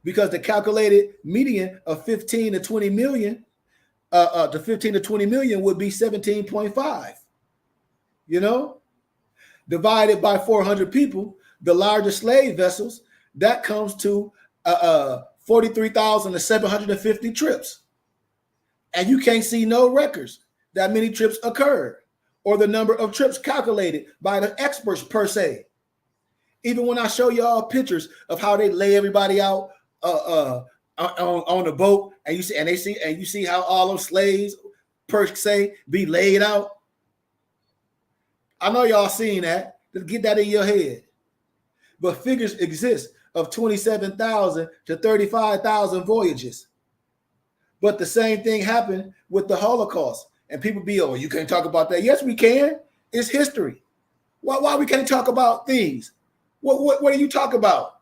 Because the calculated median of 15 to 20 million to 15 to 20 million would be 17.5. You know, divided by 400 people, the largest slave vessels, that comes to 43,750 trips. And you can't see no records that many trips occurred or the number of trips calculated by the experts per se. Even when I show y'all pictures of how they lay everybody out on the boat, and you see how all those slaves per se be laid out. I know y'all seen that. Just get that in your head. But figures exist of 27,000 to 35,000 voyages. But the same thing happened with the Holocaust. And people be, oh, you can't talk about that. Yes, we can. It's history. Why we can't talk about things? What do you talk about?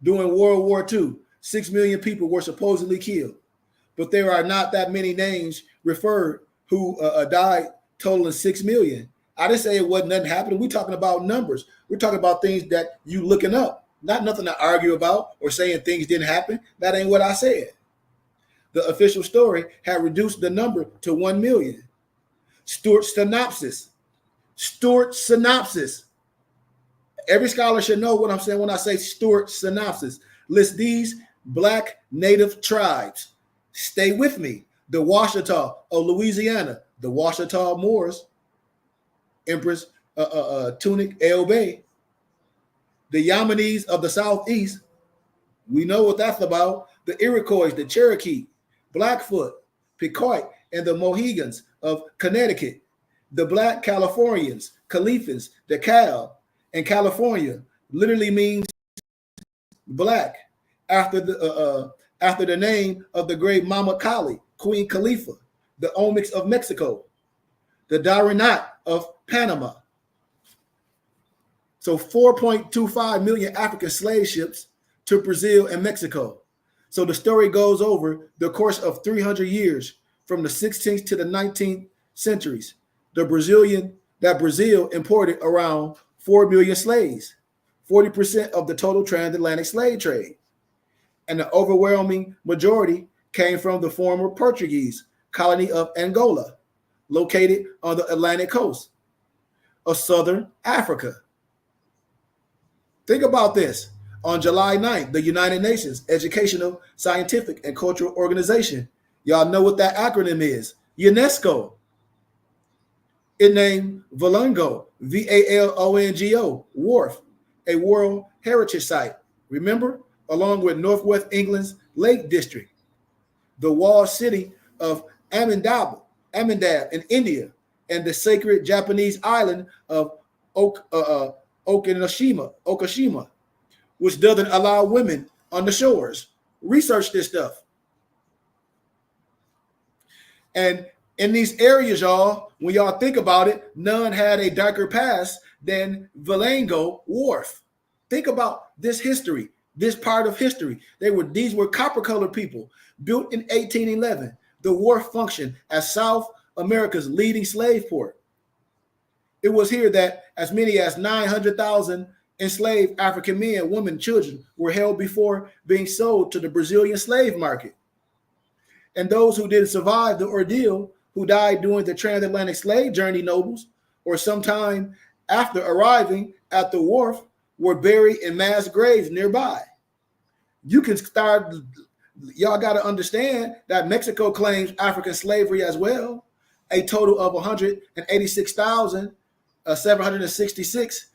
During World War II, 6 million people were supposedly killed. But there are not that many names referred who died, totaling 6 million. I didn't say it wasn't nothing happening. We're talking about numbers. We're talking about things that you looking up, not nothing to argue about or saying things didn't happen. That ain't what I said. The official story had reduced the number to 1 million. Stuart synopsis. Every scholar should know what I'm saying when I say Stuart synopsis. List these Black native tribes. Stay with me. The Washita of Louisiana, the Washita Moors, Empress Tunic El Bay, the Yamanese of the Southeast. We know what that's about. The Iroquois, the Cherokee, Blackfoot, Pequot, and the Mohegans of Connecticut, the Black Californians, Califans, the Cal, and California literally means black after the name of the great Mama Kali, Queen Khalifa, the Olmecs of Mexico, the Darinat of Panama. So 4.25 million African slave ships to Brazil and Mexico. So the story goes over the course of 300 years from the 16th to the 19th centuries. Brazil imported around 4 million slaves, 40% of the total transatlantic slave trade. And the overwhelming majority came from the former Portuguese colony of Angola, located on the Atlantic coast of southern Africa. Think about this. On July 9th, the United Nations Educational, Scientific, and Cultural Organization, y'all know what that acronym is, UNESCO. It named Valongo, Valongo, Wharf, a World Heritage Site. Remember, along with Northwest England's Lake District, the walled city of Amindab in India, and the sacred Japanese island of Okashima, which doesn't allow women on the shores. Research this stuff. And in these areas, y'all, when y'all think about it, none had a darker past than Valongo Wharf. Think about this history, this part of history. These were copper-colored people, built in 1811. The wharf functioned as South America's leading slave port. It was here that as many as 900,000 enslaved African men, women, children were held before being sold to the Brazilian slave market. And those who didn't survive the ordeal, who died during the transatlantic slave journey, nobles, or sometime after arriving at the wharf, were buried in mass graves nearby. You can start Y'all got to understand that Mexico claims African slavery as well. A total of 186,766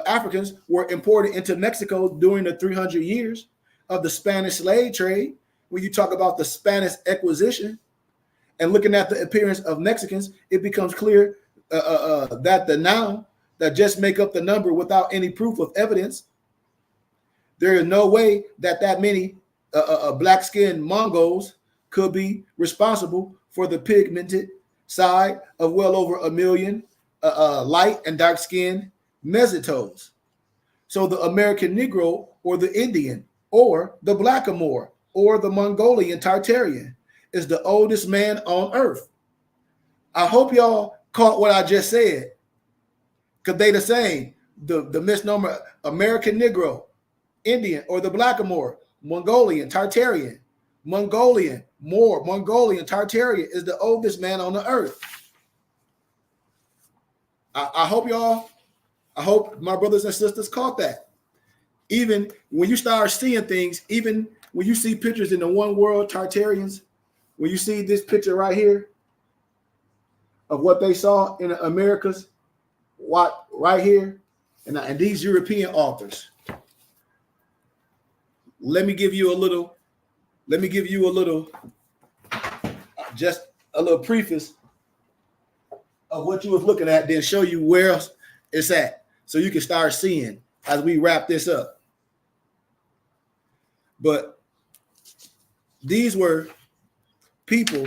Africans were imported into Mexico during the 300 years of the Spanish slave trade. When you talk about the Spanish Acquisition and looking at the appearance of Mexicans, it becomes clear that the noun that just make up the number without any proof of evidence. There is no way that many black-skinned Mongols could be responsible for the pigmented side of well over 1 million light and dark-skinned Mesitos. So the American Negro or the Indian or the Blackamoor or the Mongolian Tartarian is the oldest man on earth. I hope y'all caught what I just said, because they the same. The misnomer American Negro, Indian, or the Blackamoor, Mongolian, Tartarian, Mongolian, Moor, Mongolian, Tartarian is the oldest man on the earth. I hope my brothers and sisters caught that. Even when you start seeing things, even when you see pictures in the One World Tartarians, when you see this picture right here of what they saw in the Americas, what right here, and these European authors. Let me give you a little, just a little preface of what you was looking at, then show you where else it's at, so you can start seeing as we wrap this up. But these were people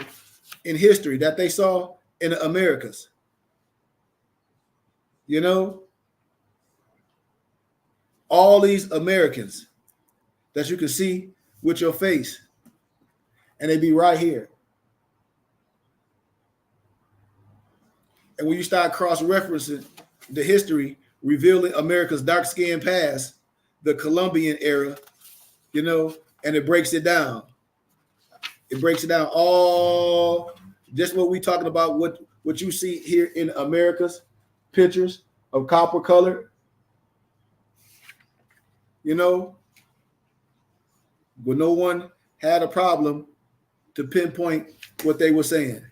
in history that they saw in the Americas. You know, all these Americans that you can see with your face, and they be right here. And when you start cross-referencing the history, revealing America's dark-skinned past, the Columbian era, you know, and it breaks it down. It breaks it down all, just what we talking about, what you see here in America's pictures of copper color, you know, but no one had a problem to pinpoint what they were saying.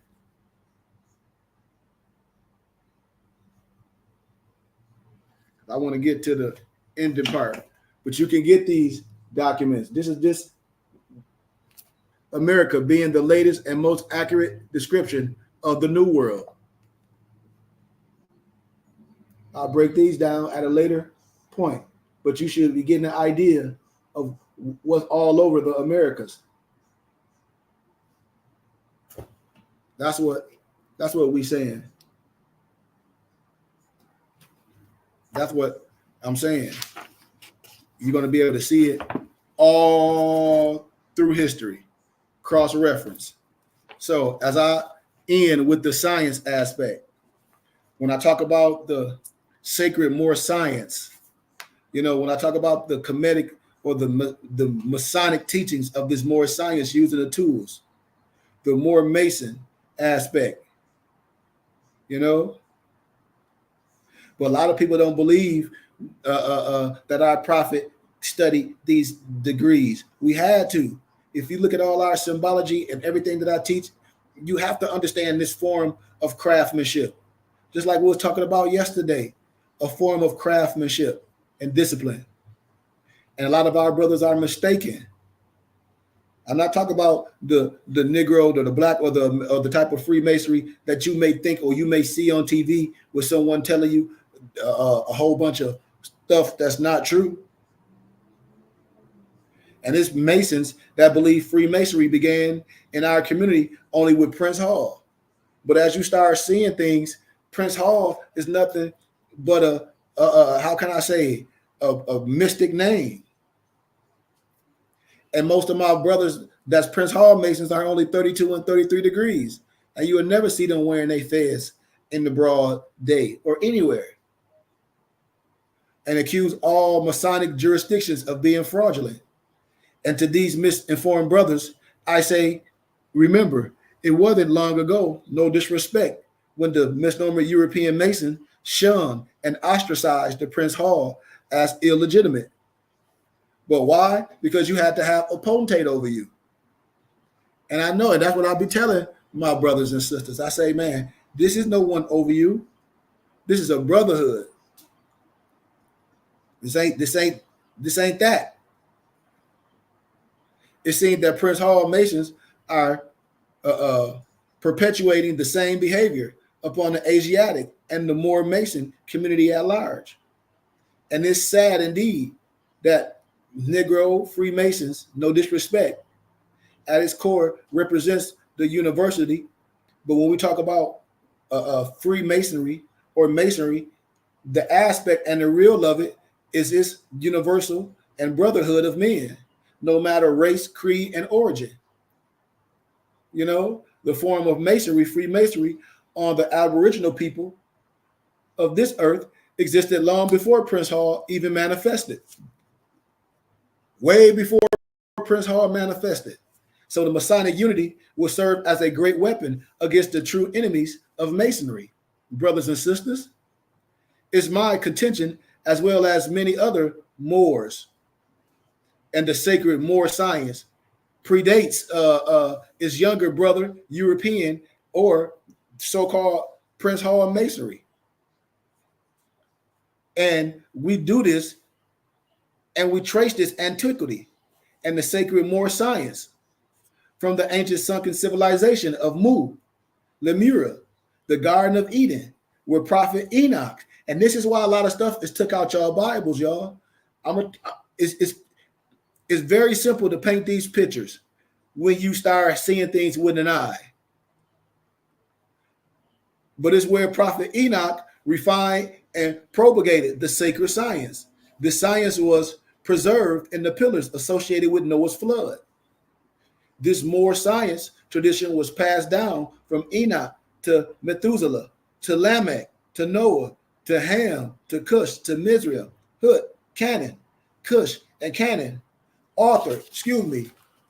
I want to get to the ending part, but you can get these documents. This is America being the latest and most accurate description of the New World. I'll break these down at a later point, but you should be getting an idea of what's all over the Americas. That's what we saying. That's what I'm saying. You're going to be able to see it all through history, cross-reference. So as I end with the science aspect, when I talk about the sacred Moor science, you know, when I talk about the Kemetic or the Masonic teachings of this Moor science using the tools, the Moor Mason aspect, you know. But a lot of people don't believe that our prophet studied these degrees. We had to. If you look at all our symbology and everything that I teach, you have to understand this form of craftsmanship. Just like we were talking about yesterday, a form of craftsmanship and discipline. And a lot of our brothers are mistaken. I'm not talking about the Negro or the black or the type of Freemasonry that you may think or you may see on TV with someone telling you a whole bunch of stuff that's not true. And it's Masons that believe Freemasonry began in our community only with Prince Hall. But as you start seeing things, Prince Hall is nothing but a mystic name. And most of my brothers that's Prince Hall Masons are only 32 and 33 degrees. And you will never see them wearing their fez in the broad day or anywhere. And accuse all Masonic jurisdictions of being fraudulent. And to these misinformed brothers, I say, remember, it wasn't long ago, no disrespect, when the misnomer European Mason shunned and ostracized the Prince Hall as illegitimate. But why? Because you had to have a potentate over you. And I know, and that's what I'll be telling my brothers and sisters. I say, man, this is no one over you. This is a brotherhood. This ain't that. It seems that Prince Hall Masons are perpetuating the same behavior upon the Asiatic and the Moor Mason community at large. And it's sad indeed that Negro Freemasons, no disrespect, at its core represents the university. But when we talk about Freemasonry or Masonry, the aspect and the real of it is its universal and brotherhood of men, no matter race, creed, and origin. You know, the form of Masonry, Freemasonry, on the Aboriginal people of this earth existed long before Prince Hall even manifested. Way before Prince Hall manifested. So the Masonic unity will serve as a great weapon against the true enemies of Masonry. Brothers and sisters, it's my contention, as well as many other Moors, and the sacred Moor science predates its younger brother, European, or so-called Prince Hall Masonry. And we do this, and we trace this antiquity and the sacred Moor science from the ancient sunken civilization of Mu, Lemura, the Garden of Eden, where Prophet Enoch, and this is why a lot of stuff is took out y'all Bibles, y'all. It's very simple to paint these pictures when you start seeing things with an eye. But it's where Prophet Enoch refined and propagated the sacred science. The science was preserved in the pillars associated with Noah's flood. This Moor science tradition was passed down from Enoch to Methuselah, to Lamech, to Noah, to Ham, to Cush, to Mizraim, Hut, Canaan, Cush, and Canaan. What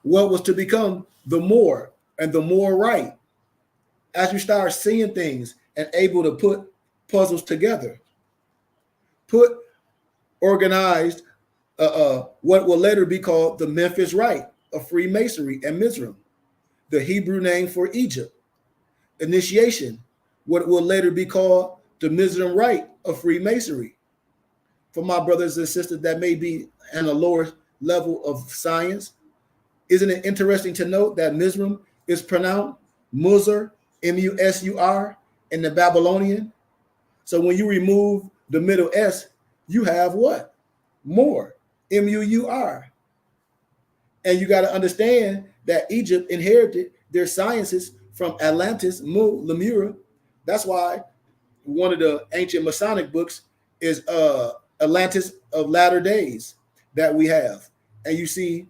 was to become the Moor and the Moor right. As you start seeing things and able to put puzzles together, put organized what will later be called the Memphis Rite of Freemasonry and Mizraim, the Hebrew name for Egypt. Initiation, what will later be called the Mizraim Rite of Freemasonry. For my brothers and sisters that may be in a lower level of science, isn't it interesting to note that Mizraim is pronounced Musur, M-U-S-U-R, in the Babylonian? So when you remove the middle S, you have what? More, M-U-U-R. And you got to understand that Egypt inherited their sciences from Atlantis, Mu, Lemura. That's why one of the ancient Masonic books is Atlantis of Latter Days that we have. And you see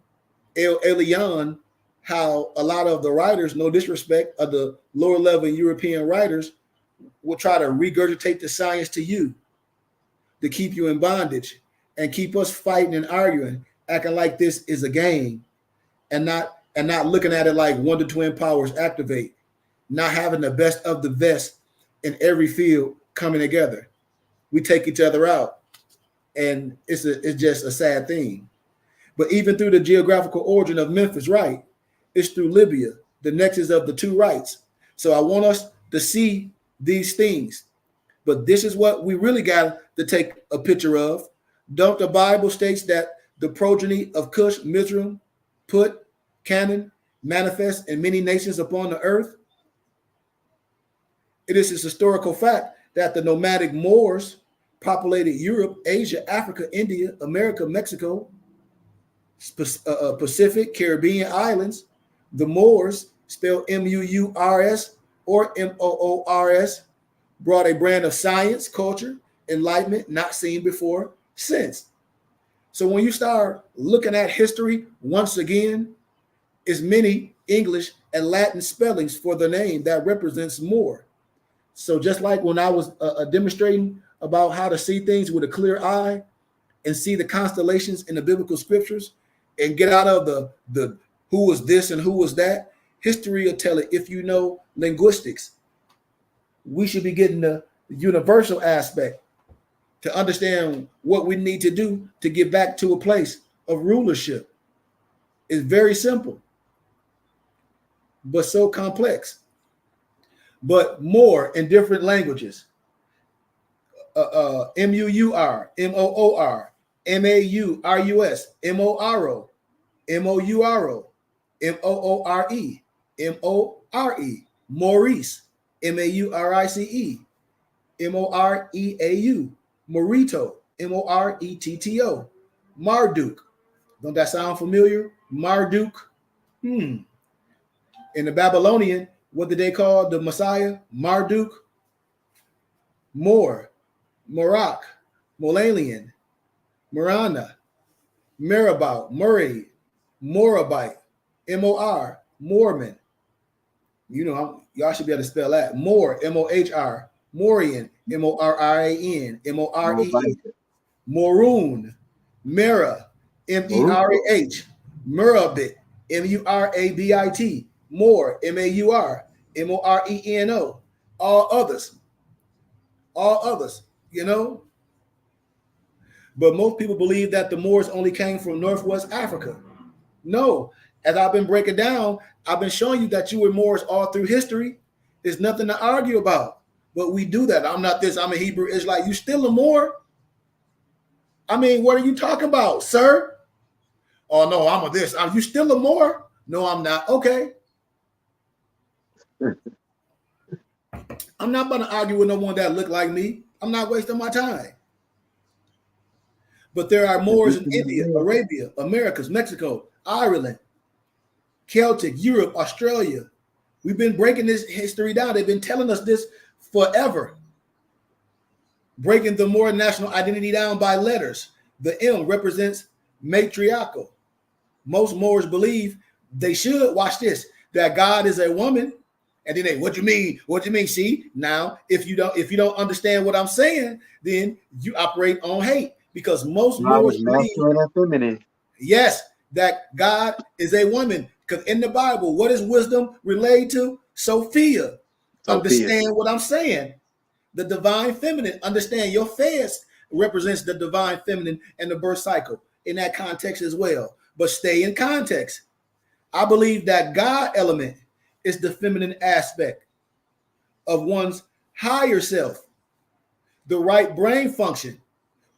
El Elyon, how a lot of the writers, no disrespect, of the lower level European writers will try to regurgitate the science to you to keep you in bondage and keep us fighting and arguing, acting like this is a game and not looking at it like Wonder Twin powers activate, not having the best of the best in every field coming together. We take each other out, and it's just a sad thing. But even through the geographical origin of Memphis, right, it's through Libya, the nexus of the two rights. So I want us to see these things. But this is what we really got to take a picture of. Don't the Bible states that the progeny of Cush, Mizraim, Put, Canaan, manifest in many nations upon the earth? It is a historical fact that the nomadic Moors populated Europe, Asia, Africa, India, America, Mexico, Pacific, Caribbean islands. The Moors, spelled M-U-U-R-S or M-O-O-R-S, brought a brand of science, culture, enlightenment not seen before since. So when you start looking at history, once again, is many English and Latin spellings for the name that represents Moor. So just like when I was demonstrating about how to see things with a clear eye and see the constellations in the biblical scriptures and get out of the who was this and who was that, history will tell it. If you know linguistics, we should be getting the universal aspect to understand what we need to do to get back to a place of rulership. It's very simple. but so complex. But more in different languages. M-U-U-R, M-O-O-R, M-A-U-R-U-S, M-O-R-O, M-O-U-R-O, M-O-O-R-E, M-O-R-E, Maurice, M-A-U-R-I-C-E, M-O-R-E-A-U, Morito, M-O-R-E-T-T-O, Marduk. Don't that sound familiar? Marduk. In the Babylonian, what did they call the Messiah? Marduk. Mor, Morak, Molalian, Marana, Marabou, Murray, Morabite, M-O-R, Mormon. You know, y'all should be able to spell that. More, M-O-H-R, Morian, M-O-R-I-A-N, M-O-R-E-E, Moroon, Mera, M-E-R-A-H, Murabit, M-U-R-A-B-I-T, More, M-A-U-R, M-O-R-E-N-O, all others, you know. But most people believe that the Moors only came from Northwest Africa. No, as I've been breaking down, I've been showing you that you were Moors all through history. There's nothing to argue about. But we do that. I'm not this, I'm a Hebrew Israelite. You still a Moor? I mean, what are you talking about, sir? Oh, no, I'm a this. Are you still a Moor? No, I'm not. Okay. I'm not going to argue with no one that look like me. I'm not wasting my time. But there are Moors in India, Arabia, Americas, Mexico, Ireland, Celtic, Europe, Australia. We've been breaking this history down. They've been telling us this forever. Breaking the Moor national identity down by letters. The M represents matriarchal. Most Moors believe they should, watch this, that God is a woman. And then they, what you mean? What you mean? See, now if you don't understand what I'm saying, then you operate on hate. Because most Moors believe, yes, that God is a woman. Because in the Bible, what is wisdom relayed to? Sophia. Understand what I'm saying. The divine feminine. Understand your face represents the divine feminine and the birth cycle in that context as well. But stay in context. I believe that God element is the feminine aspect of one's higher self, the right brain function,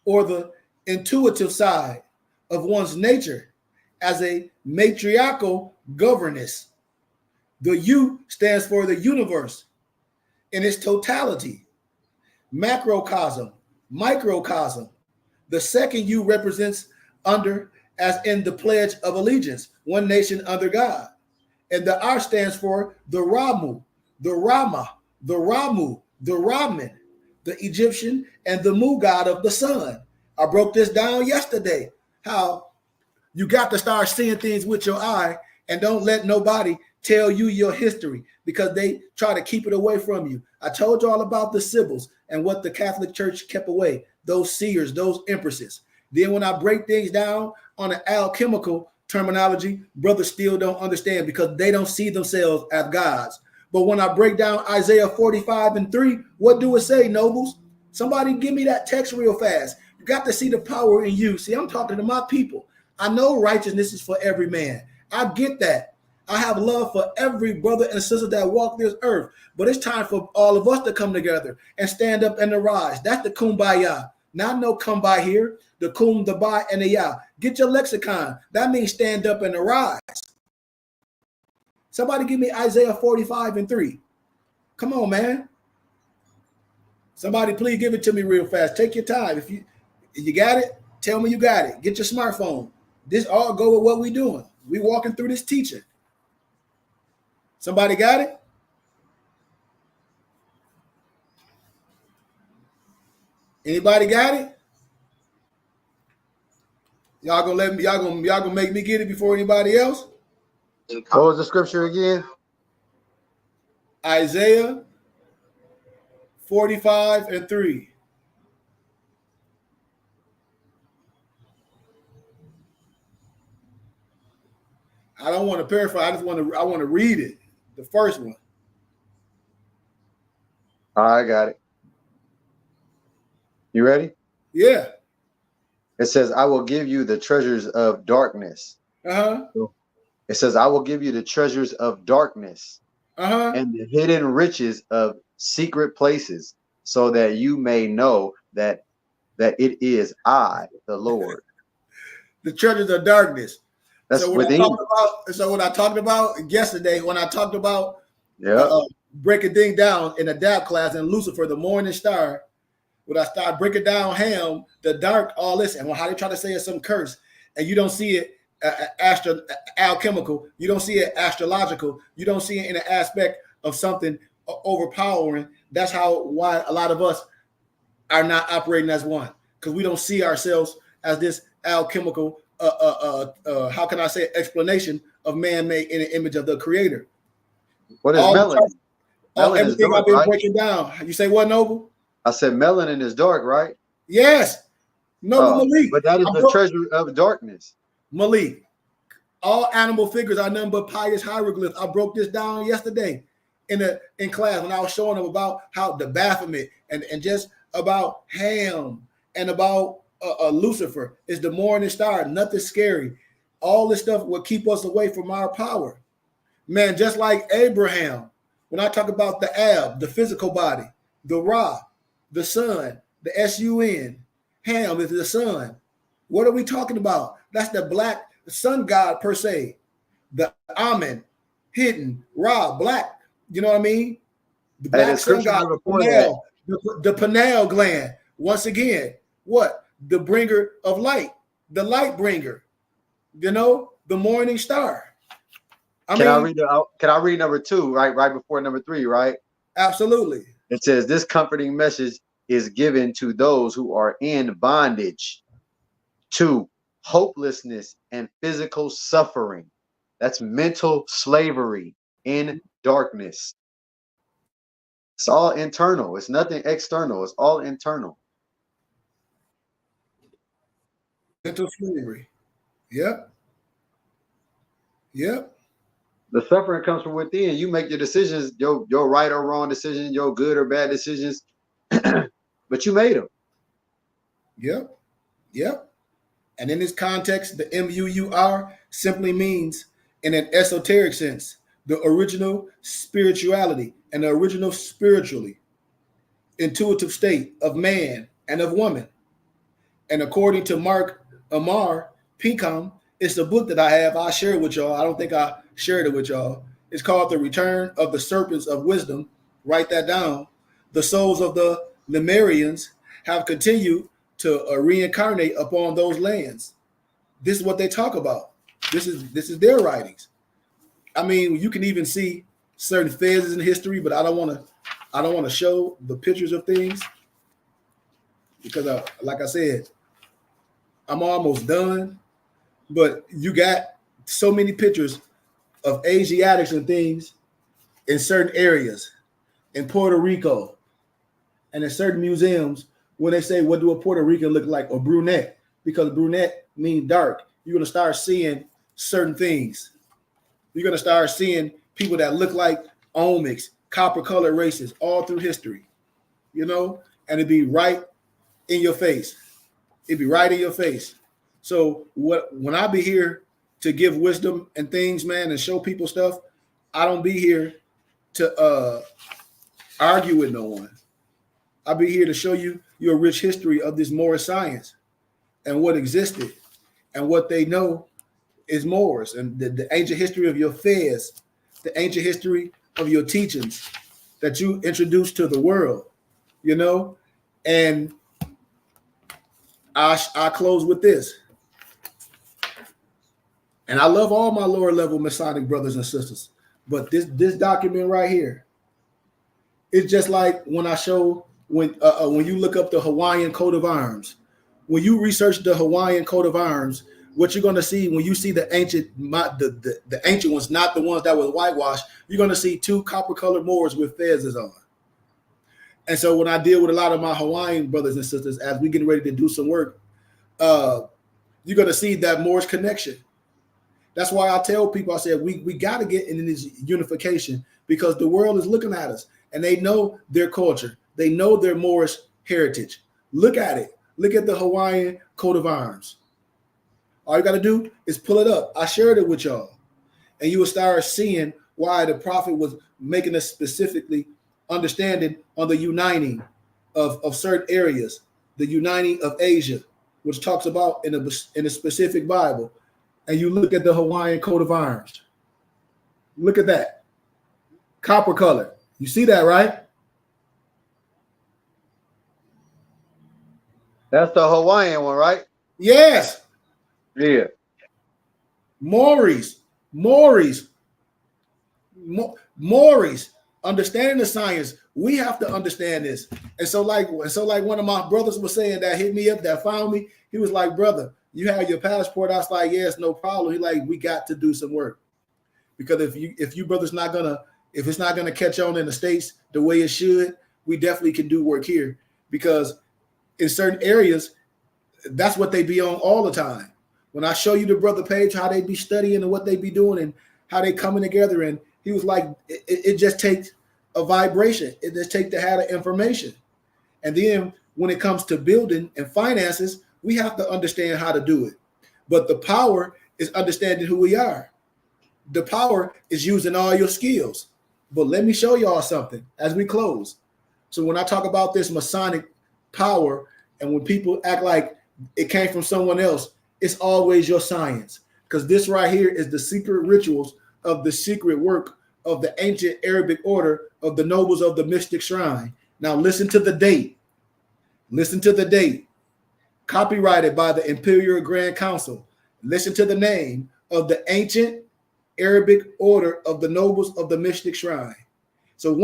or the intuitive side of one's nature as a matriarchal governess. The U stands for the universe in its totality, macrocosm, microcosm. The second U represents under, as in the Pledge of Allegiance, one nation under God. And the R stands for the Ramu, the Rama, the Ramu, the Raman, the Egyptian, and the Mu god of the sun. I broke this down yesterday, how you got to start seeing things with your eye and don't let nobody tell you your history because they try to keep it away from you. I told you all about the Sibyls and what the Catholic Church kept away, those seers, those empresses. Then when I break things down on an alchemical terminology, brothers still don't understand because they don't see themselves as gods. But when I break down Isaiah 45:3, what do it say, nobles? Somebody give me that text real fast. You got to see the power in you. See, I'm talking to my people. I know righteousness is for every man. I get that. I have love for every brother and sister that walk this earth. But it's time for all of us to come together and stand up and arise. That's the kumbaya. Not no come by here. The kum, the ba, and the ya. Get your lexicon. That means stand up and arise. Somebody give me Isaiah 45:3. Come on, man. Somebody please give it to me real fast. Take your time. If you got it, tell me you got it. Get your smartphone. This all go with what we doing. We walking through this teaching. Somebody got it? Anybody got it? Y'all gonna let me, y'all gonna make me get it before anybody else? What was the scripture again? Isaiah 45:3. I don't want to paraphrase. I want to read it. The first one. I got it. You ready? Yeah. It says, I will give you the treasures of darkness. Uh-huh. It says, I will give you the treasures of darkness Uh-huh. and the hidden riches of secret places, so that you may know that it is I, the Lord. The treasures of darkness. That's So within you. what I talked about yesterday, when I talked about Yeah. breaking things down in the Adapt class and Lucifer, the morning star, when I start breaking down Ham, the dark, all this, and how they try to say it's some curse, and you don't see it alchemical, you don't see it astrological, you don't see it in an aspect of something overpowering. That's why a lot of us are not operating as one, because we don't see ourselves as this alchemical how can I say, explanation of man-made in the image of the creator. What is melanin? Melanin is Everything dark, I've been right? breaking down. You say what, Noble? I said melanin is dark, right? Yes. Noble Malik. But that is the treasure of darkness. Malik. All animal figures are nothing but pious hieroglyphs. I broke this down yesterday in class when I was showing them about how the Baphomet and just about Ham and about Lucifer is the morning star. Nothing scary. All this stuff will keep us away from our power. Man, just like Abraham, when I talk about the Ab, the physical body, the Ra, the sun, the S-U-N, Ham is the sun. What are we talking about? That's the black sun god per se. The Amen, hidden, Ra, black. You know what I mean? The black sun god, the pineal gland. Once again, what? The bringer of light, the light bringer. You know, the morning star. Can I read number 2, right before number 3, right? Absolutely. It says, this comforting message is given to those who are in bondage to hopelessness and physical suffering. That's mental slavery in darkness. It's all internal. It's nothing external. It's all internal. Mental slavery. Yep. Yep. The suffering comes from within. You make your decisions, your right or wrong decisions, your good or bad decisions, but you made them. Yep. Yep. And in this context, the M-U-U-R simply means, in an esoteric sense, the original spirituality and the original spiritually intuitive state of man and of woman. And according to Mark Amar Pinkham, it's the book that I have. I share it with y'all. I don't think I shared it with y'all. It's called The Return of the Serpents of Wisdom. Write that down. The souls of the Lemurians have continued to reincarnate upon those lands. This is what they talk about. This is their writings. I mean, you can even see certain phases in history, but I don't want to show the pictures of things because, like I said, I'm almost done. But you got so many pictures of Asiatics and things in certain areas, in Puerto Rico, and in certain museums. When they say, what do a Puerto Rican look like, or brunette, because brunette means dark, you're going to start seeing certain things. You're going to start seeing people that look like omics, copper-colored races, all through history, you know, and it'd be right in your face. It'd be right in your face. So when I be here to give wisdom and things, man, and show people stuff, I don't be here to argue with no one. I'll be here to show you your rich history of this Moorish science and what existed and what they know is Moors, and the ancient history of your fairs, the ancient history of your teachings that you introduced to the world, you know. And I close with this. And I love all my lower level Masonic brothers and sisters, but this document right here, it's just like when I show when you look up the Hawaiian coat of arms, when you research the Hawaiian coat of arms, what you're going to see when you see the ancient ones, not the ones that was whitewashed, you're going to see 2 copper-colored Moors with fezzes on. And so when I deal with a lot of my Hawaiian brothers and sisters, as we getting ready to do some work, you're going to see that Moorish connection. That's why I tell people, I said, we got to get into this unification, because the world is looking at us and they know their culture. They know their Moorish heritage. Look at it. Look at the Hawaiian coat of arms. All you got to do is pull it up. I shared it with y'all. and you will start seeing why the prophet was making us specifically understanding on the uniting of certain areas, the uniting of Asia, which talks about in a specific Bible. And you look at the Hawaiian coat of arms. Look at that. Copper color. You see that, right? That's the Hawaiian one, right? Yes. Yeah. Maurice. Understanding the science. We have to understand this. And so like one of my brothers was saying that hit me up, that found me. He was like, brother, you have your passport. I was like, yeah, it's no problem. He like, we got to do some work. Because if you brothers if it's not gonna catch on in the States the way it should, we definitely can do work here. Because in certain areas, that's what they be on all the time. When I show you the brother page, how they be studying and what they be doing and how they coming together, and he was like, it just takes a vibration. It just takes to have the information. And then when it comes to building and finances, we have to understand how to do it. But the power is understanding who we are. The power is using all your skills. But let me show y'all something as we close. So when I talk about this Masonic power, and when people act like it came from someone else, it's always your science. Because this right here is the secret rituals of the secret work of the ancient Arabic order of the nobles of the mystic shrine. Now listen to the date. Listen to the date. Copyrighted by the Imperial Grand Council. Listen to the name of the ancient Arabic order of the nobles of the mystic shrine. So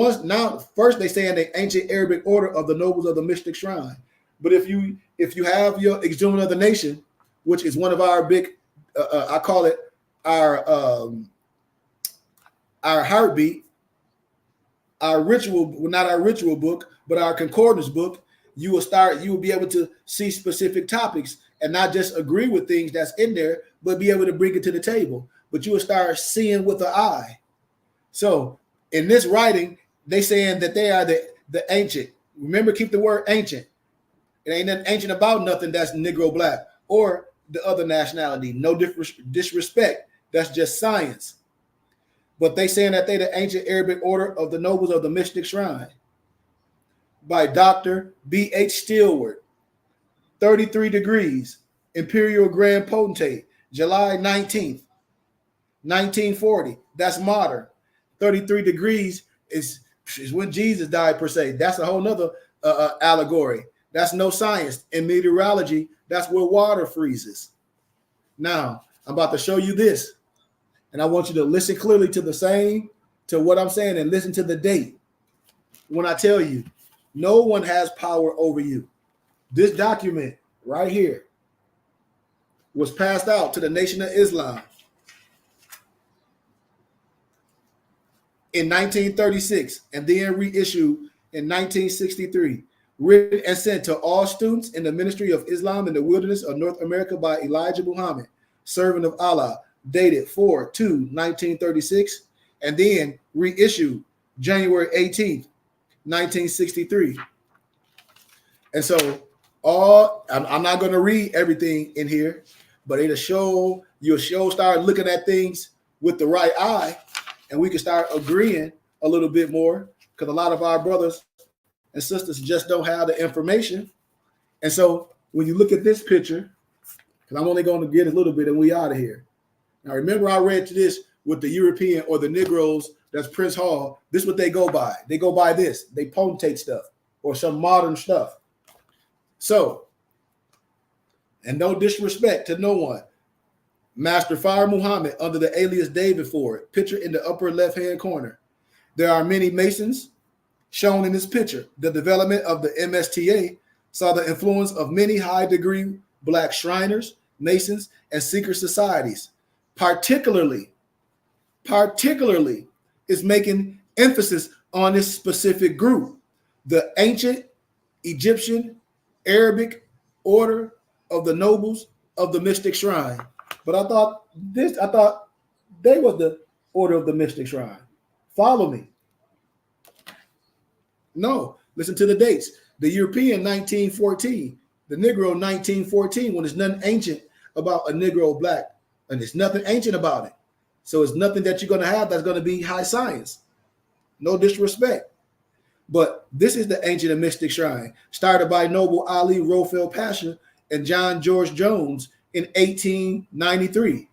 first they say in the ancient Arabic order of the nobles of the mystic shrine. But if you have your exhument of the nation, which is one of our big, I call it our heartbeat, our ritual, well, not our ritual book, but our concordance book, you will be able to see specific topics and not just agree with things that's in there, but be able to bring it to the table. But you will start seeing with the eye. So in this writing, they saying that they are the ancient. Remember, keep the word ancient. It ain't nothing ancient about nothing that's Negro black or the other nationality. No disrespect. That's just science. But they saying that they the ancient Arabic order of the nobles of the mystic shrine by Dr. B.H. Stillward, 33 degrees, Imperial Grand Potentate, July 19th, 1940. That's modern. 33 degrees is when Jesus died, per se. That's a whole nother allegory. That's no science. In meteorology, that's where water freezes. Now, I'm about to show you this. And I want you to listen clearly to what I'm saying, and listen to the date. When I tell you, no one has power over you. This document right here was passed out to the Nation of Islam in 1936 and then reissued in 1963. Written and sent to all students in the Ministry of Islam in the Wilderness of North America by Elijah Muhammad, servant of Allah, dated 4/2/1936, and then reissued January 18th, 1963. And so I'm not going to read everything in here, but you'll start looking at things with the right eye, and we can start agreeing a little bit more, because a lot of our brothers and sisters just don't have the information. And so when you look at this picture, because I'm only going to get a little bit and we out of here. Now, remember, I read to this with the European or the Negroes, that's Prince Hall. This is what they go by. They go by this. They potentate stuff or some modern stuff. So, and no disrespect to no one, Master Fire Muhammad under the alias David Ford, picture in the upper left-hand corner. There are many Masons shown in this picture. The development of the MSTA saw the influence of many high-degree Black Shriners, Masons, and secret societies. Particularly is making emphasis on this specific group, the ancient Egyptian Arabic order of the nobles of the mystic shrine. But I thought they were the order of the mystic shrine. Follow me. No, listen to the dates. The European 1914, the Negro 1914, when there's nothing ancient about a Negro black, and there's nothing ancient about it. So it's nothing that you're going to have that's going to be high science. No disrespect. But this is the ancient and mystic shrine, started by Noble Ali Rofel Pasha and John George Jones in 1893.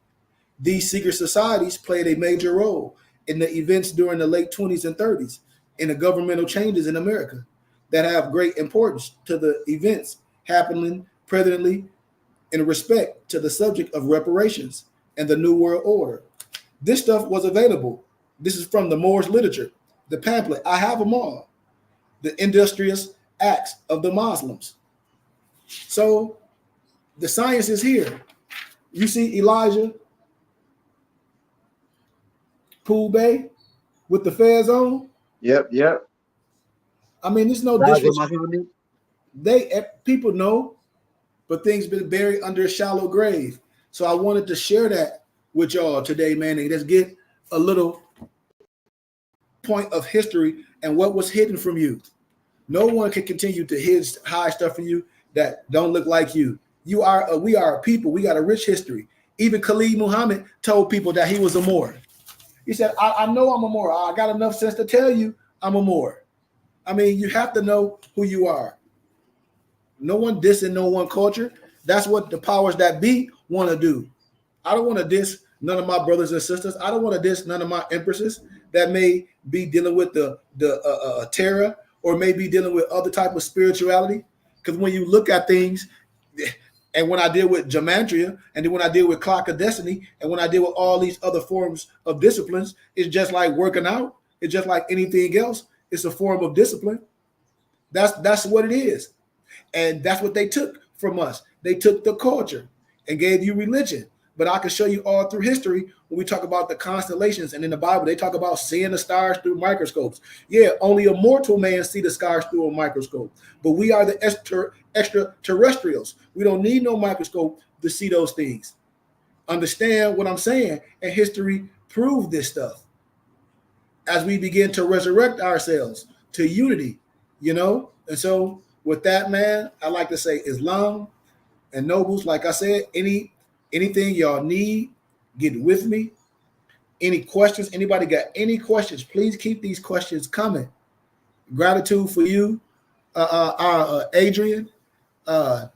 These secret societies played a major role in the events during the late 20s and 30s in the governmental changes in America that have great importance to the events happening presently in respect to the subject of reparations and the New World Order. This stuff was available. This is from the Moorish literature, the pamphlet. I have them all. The industrious acts of the Muslims. So the science is here. You see Elijah Pool Bay with the fez on. Yep. I mean, it's no disrespect. People know, but things been buried under a shallow grave. So I wanted to share that with y'all today, man, and just get a little point of history and what was hidden from you. No one can continue to hide stuff from you that don't look like you. We are a people. We got a rich history. Even Khalid Muhammad told people that he was a Moor. He said, I know I'm a Moor. I got enough sense to tell you I'm a Moor. I mean, you have to know who you are. No one dissing no one culture. That's what the powers that be want to do. I don't want to diss none of my brothers and sisters. I don't want to diss none of my empresses that may be dealing with the terror or may be dealing with other type of spirituality. Because when you look at things, and when I deal with Gematria, and then when I deal with Clock of Destiny, and when I deal with all these other forms of disciplines, it's just like working out. It's just like anything else. It's a form of discipline. That's what it is. And that's what they took from us. They took the culture and gave you religion. But I can show you all through history when we talk about the constellations, and in the Bible, they talk about seeing the stars through microscopes. Yeah, only a mortal man see the stars through a microscope. But we are the extraterrestrials. We don't need no microscope to see those things. Understand what I'm saying? And history proved this stuff. As we begin to resurrect ourselves to unity, And so with that, man, I like to say Islam and nobles, like I said, anything y'all need, get with me. Any questions? Anybody got any questions? Please keep these questions coming. Gratitude for you, Adrian. The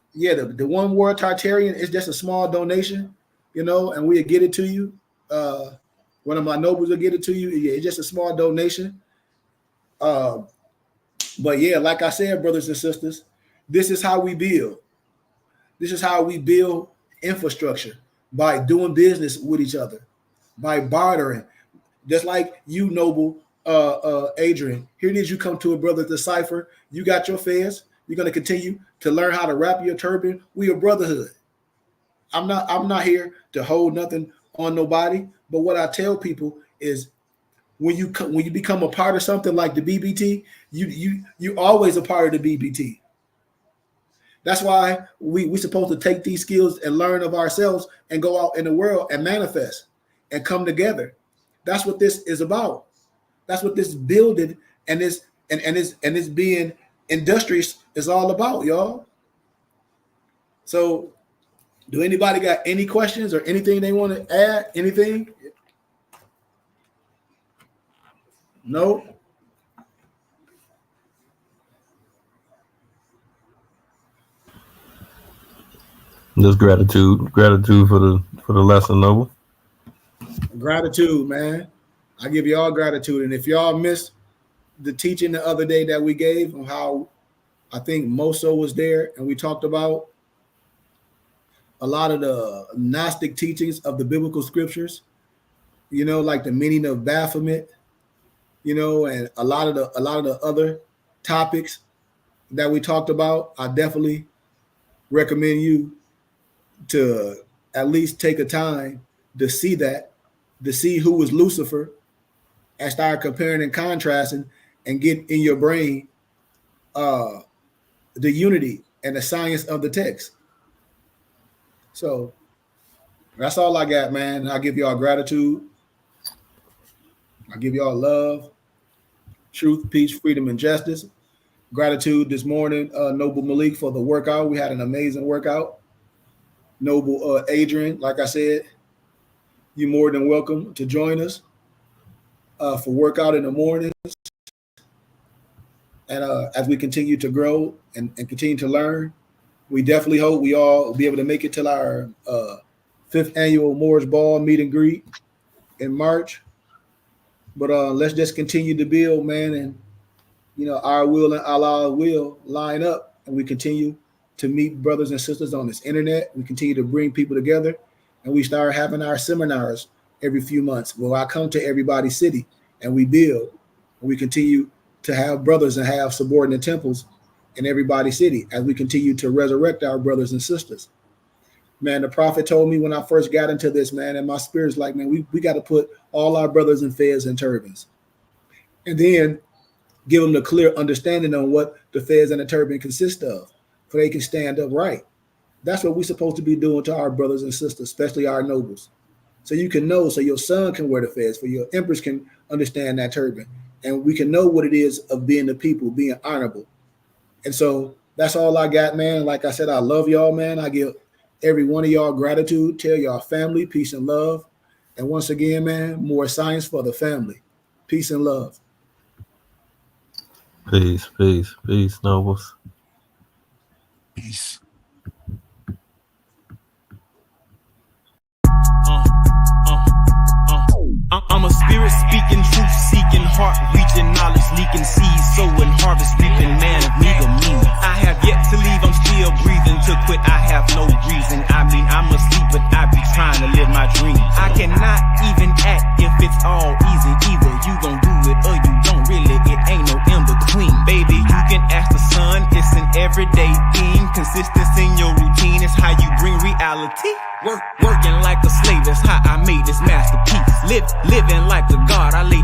one word Tartarian is just a small donation, and we'll get it to you. One of my nobles will get it to you. Yeah, it's just a small donation. But yeah, like I said, brothers and sisters, this is how we build. This is how we build infrastructure, by doing business with each other, by bartering. Just like you, noble Adrian. Here it is, you come to a brother to cipher. You got your fez. You're going to continue to learn how to wrap your turban. We a brotherhood. I'm not here to hold nothing on nobody. But what I tell people is, when you become a part of something like the BBT, you always a part of the BBT. That's why we supposed to take these skills and learn of ourselves and go out in the world and manifest and come together. That's what this is about. That's what this building and this being industrious is all about, y'all. So, do anybody got any questions or anything they want to add? Anything? No. Just gratitude for the lesson, Noble. Gratitude, man. I give y'all gratitude. And if y'all missed the teaching the other day that we gave on how I think Moso was there, and we talked about a lot of the Gnostic teachings of the biblical scriptures, like the meaning of Baphomet, and a lot of the other topics that we talked about. I definitely recommend you to at least take a time to see that, to see who was Lucifer, and start comparing and contrasting and get in your brain the unity and the science of the text. So that's all I got, man. I give y'all gratitude. I give y'all love, truth, peace, freedom, and justice. Gratitude this morning, Noble Malik, for the workout. We had an amazing workout. Noble Adrian, like I said, you're more than welcome to join us for workout in the mornings. And as we continue to grow and continue to learn, we definitely hope we all will be able to make it till our 5th annual Moore's Ball meet and greet in March. But let's just continue to build, man, and our will and Allah will line up, and we continue to meet brothers and sisters on this internet. We continue to bring people together, and we start having our seminars every few months. Well, I come to everybody's city, and we build. We continue to have brothers and have subordinate temples in everybody's city as we continue to resurrect our brothers and sisters. Man, the prophet told me when I first got into this, man, and my spirit's like, man, we got to put all our brothers in fez and turbans. And then give them the clear understanding on what the fez and the turban consist of, so they can stand upright. That's what we're supposed to be doing to our brothers and sisters, especially our nobles. So you can know, so your son can wear the fez, for your empress can understand that turban. And we can know what it is of being the people, being honorable. And so that's all I got, man. Like I said, I love y'all, man. I give every one of y'all gratitude. Tell y'all family, peace and love. And once again, man, more science for the family. Peace and love. Peace, peace, peace, nobles. Peace. I'm a spirit speaking, truth seeking, heart reaching, knowledge leaking, seeds sowing, harvest reaping, man of meager meaning. I have yet to leave, I'm still breathing. To quit, I have no reason. I mean, I'm asleep, but I be trying to live my dream. I cannot even act if it's all easy. Either you gon' do it or you don't really. It ain't no in between. Baby, you can ask the sun, it's an everyday theme. Consistency in your routine is how you bring reality. Working like a slave, that's how I made this masterpiece. Living like a god, I live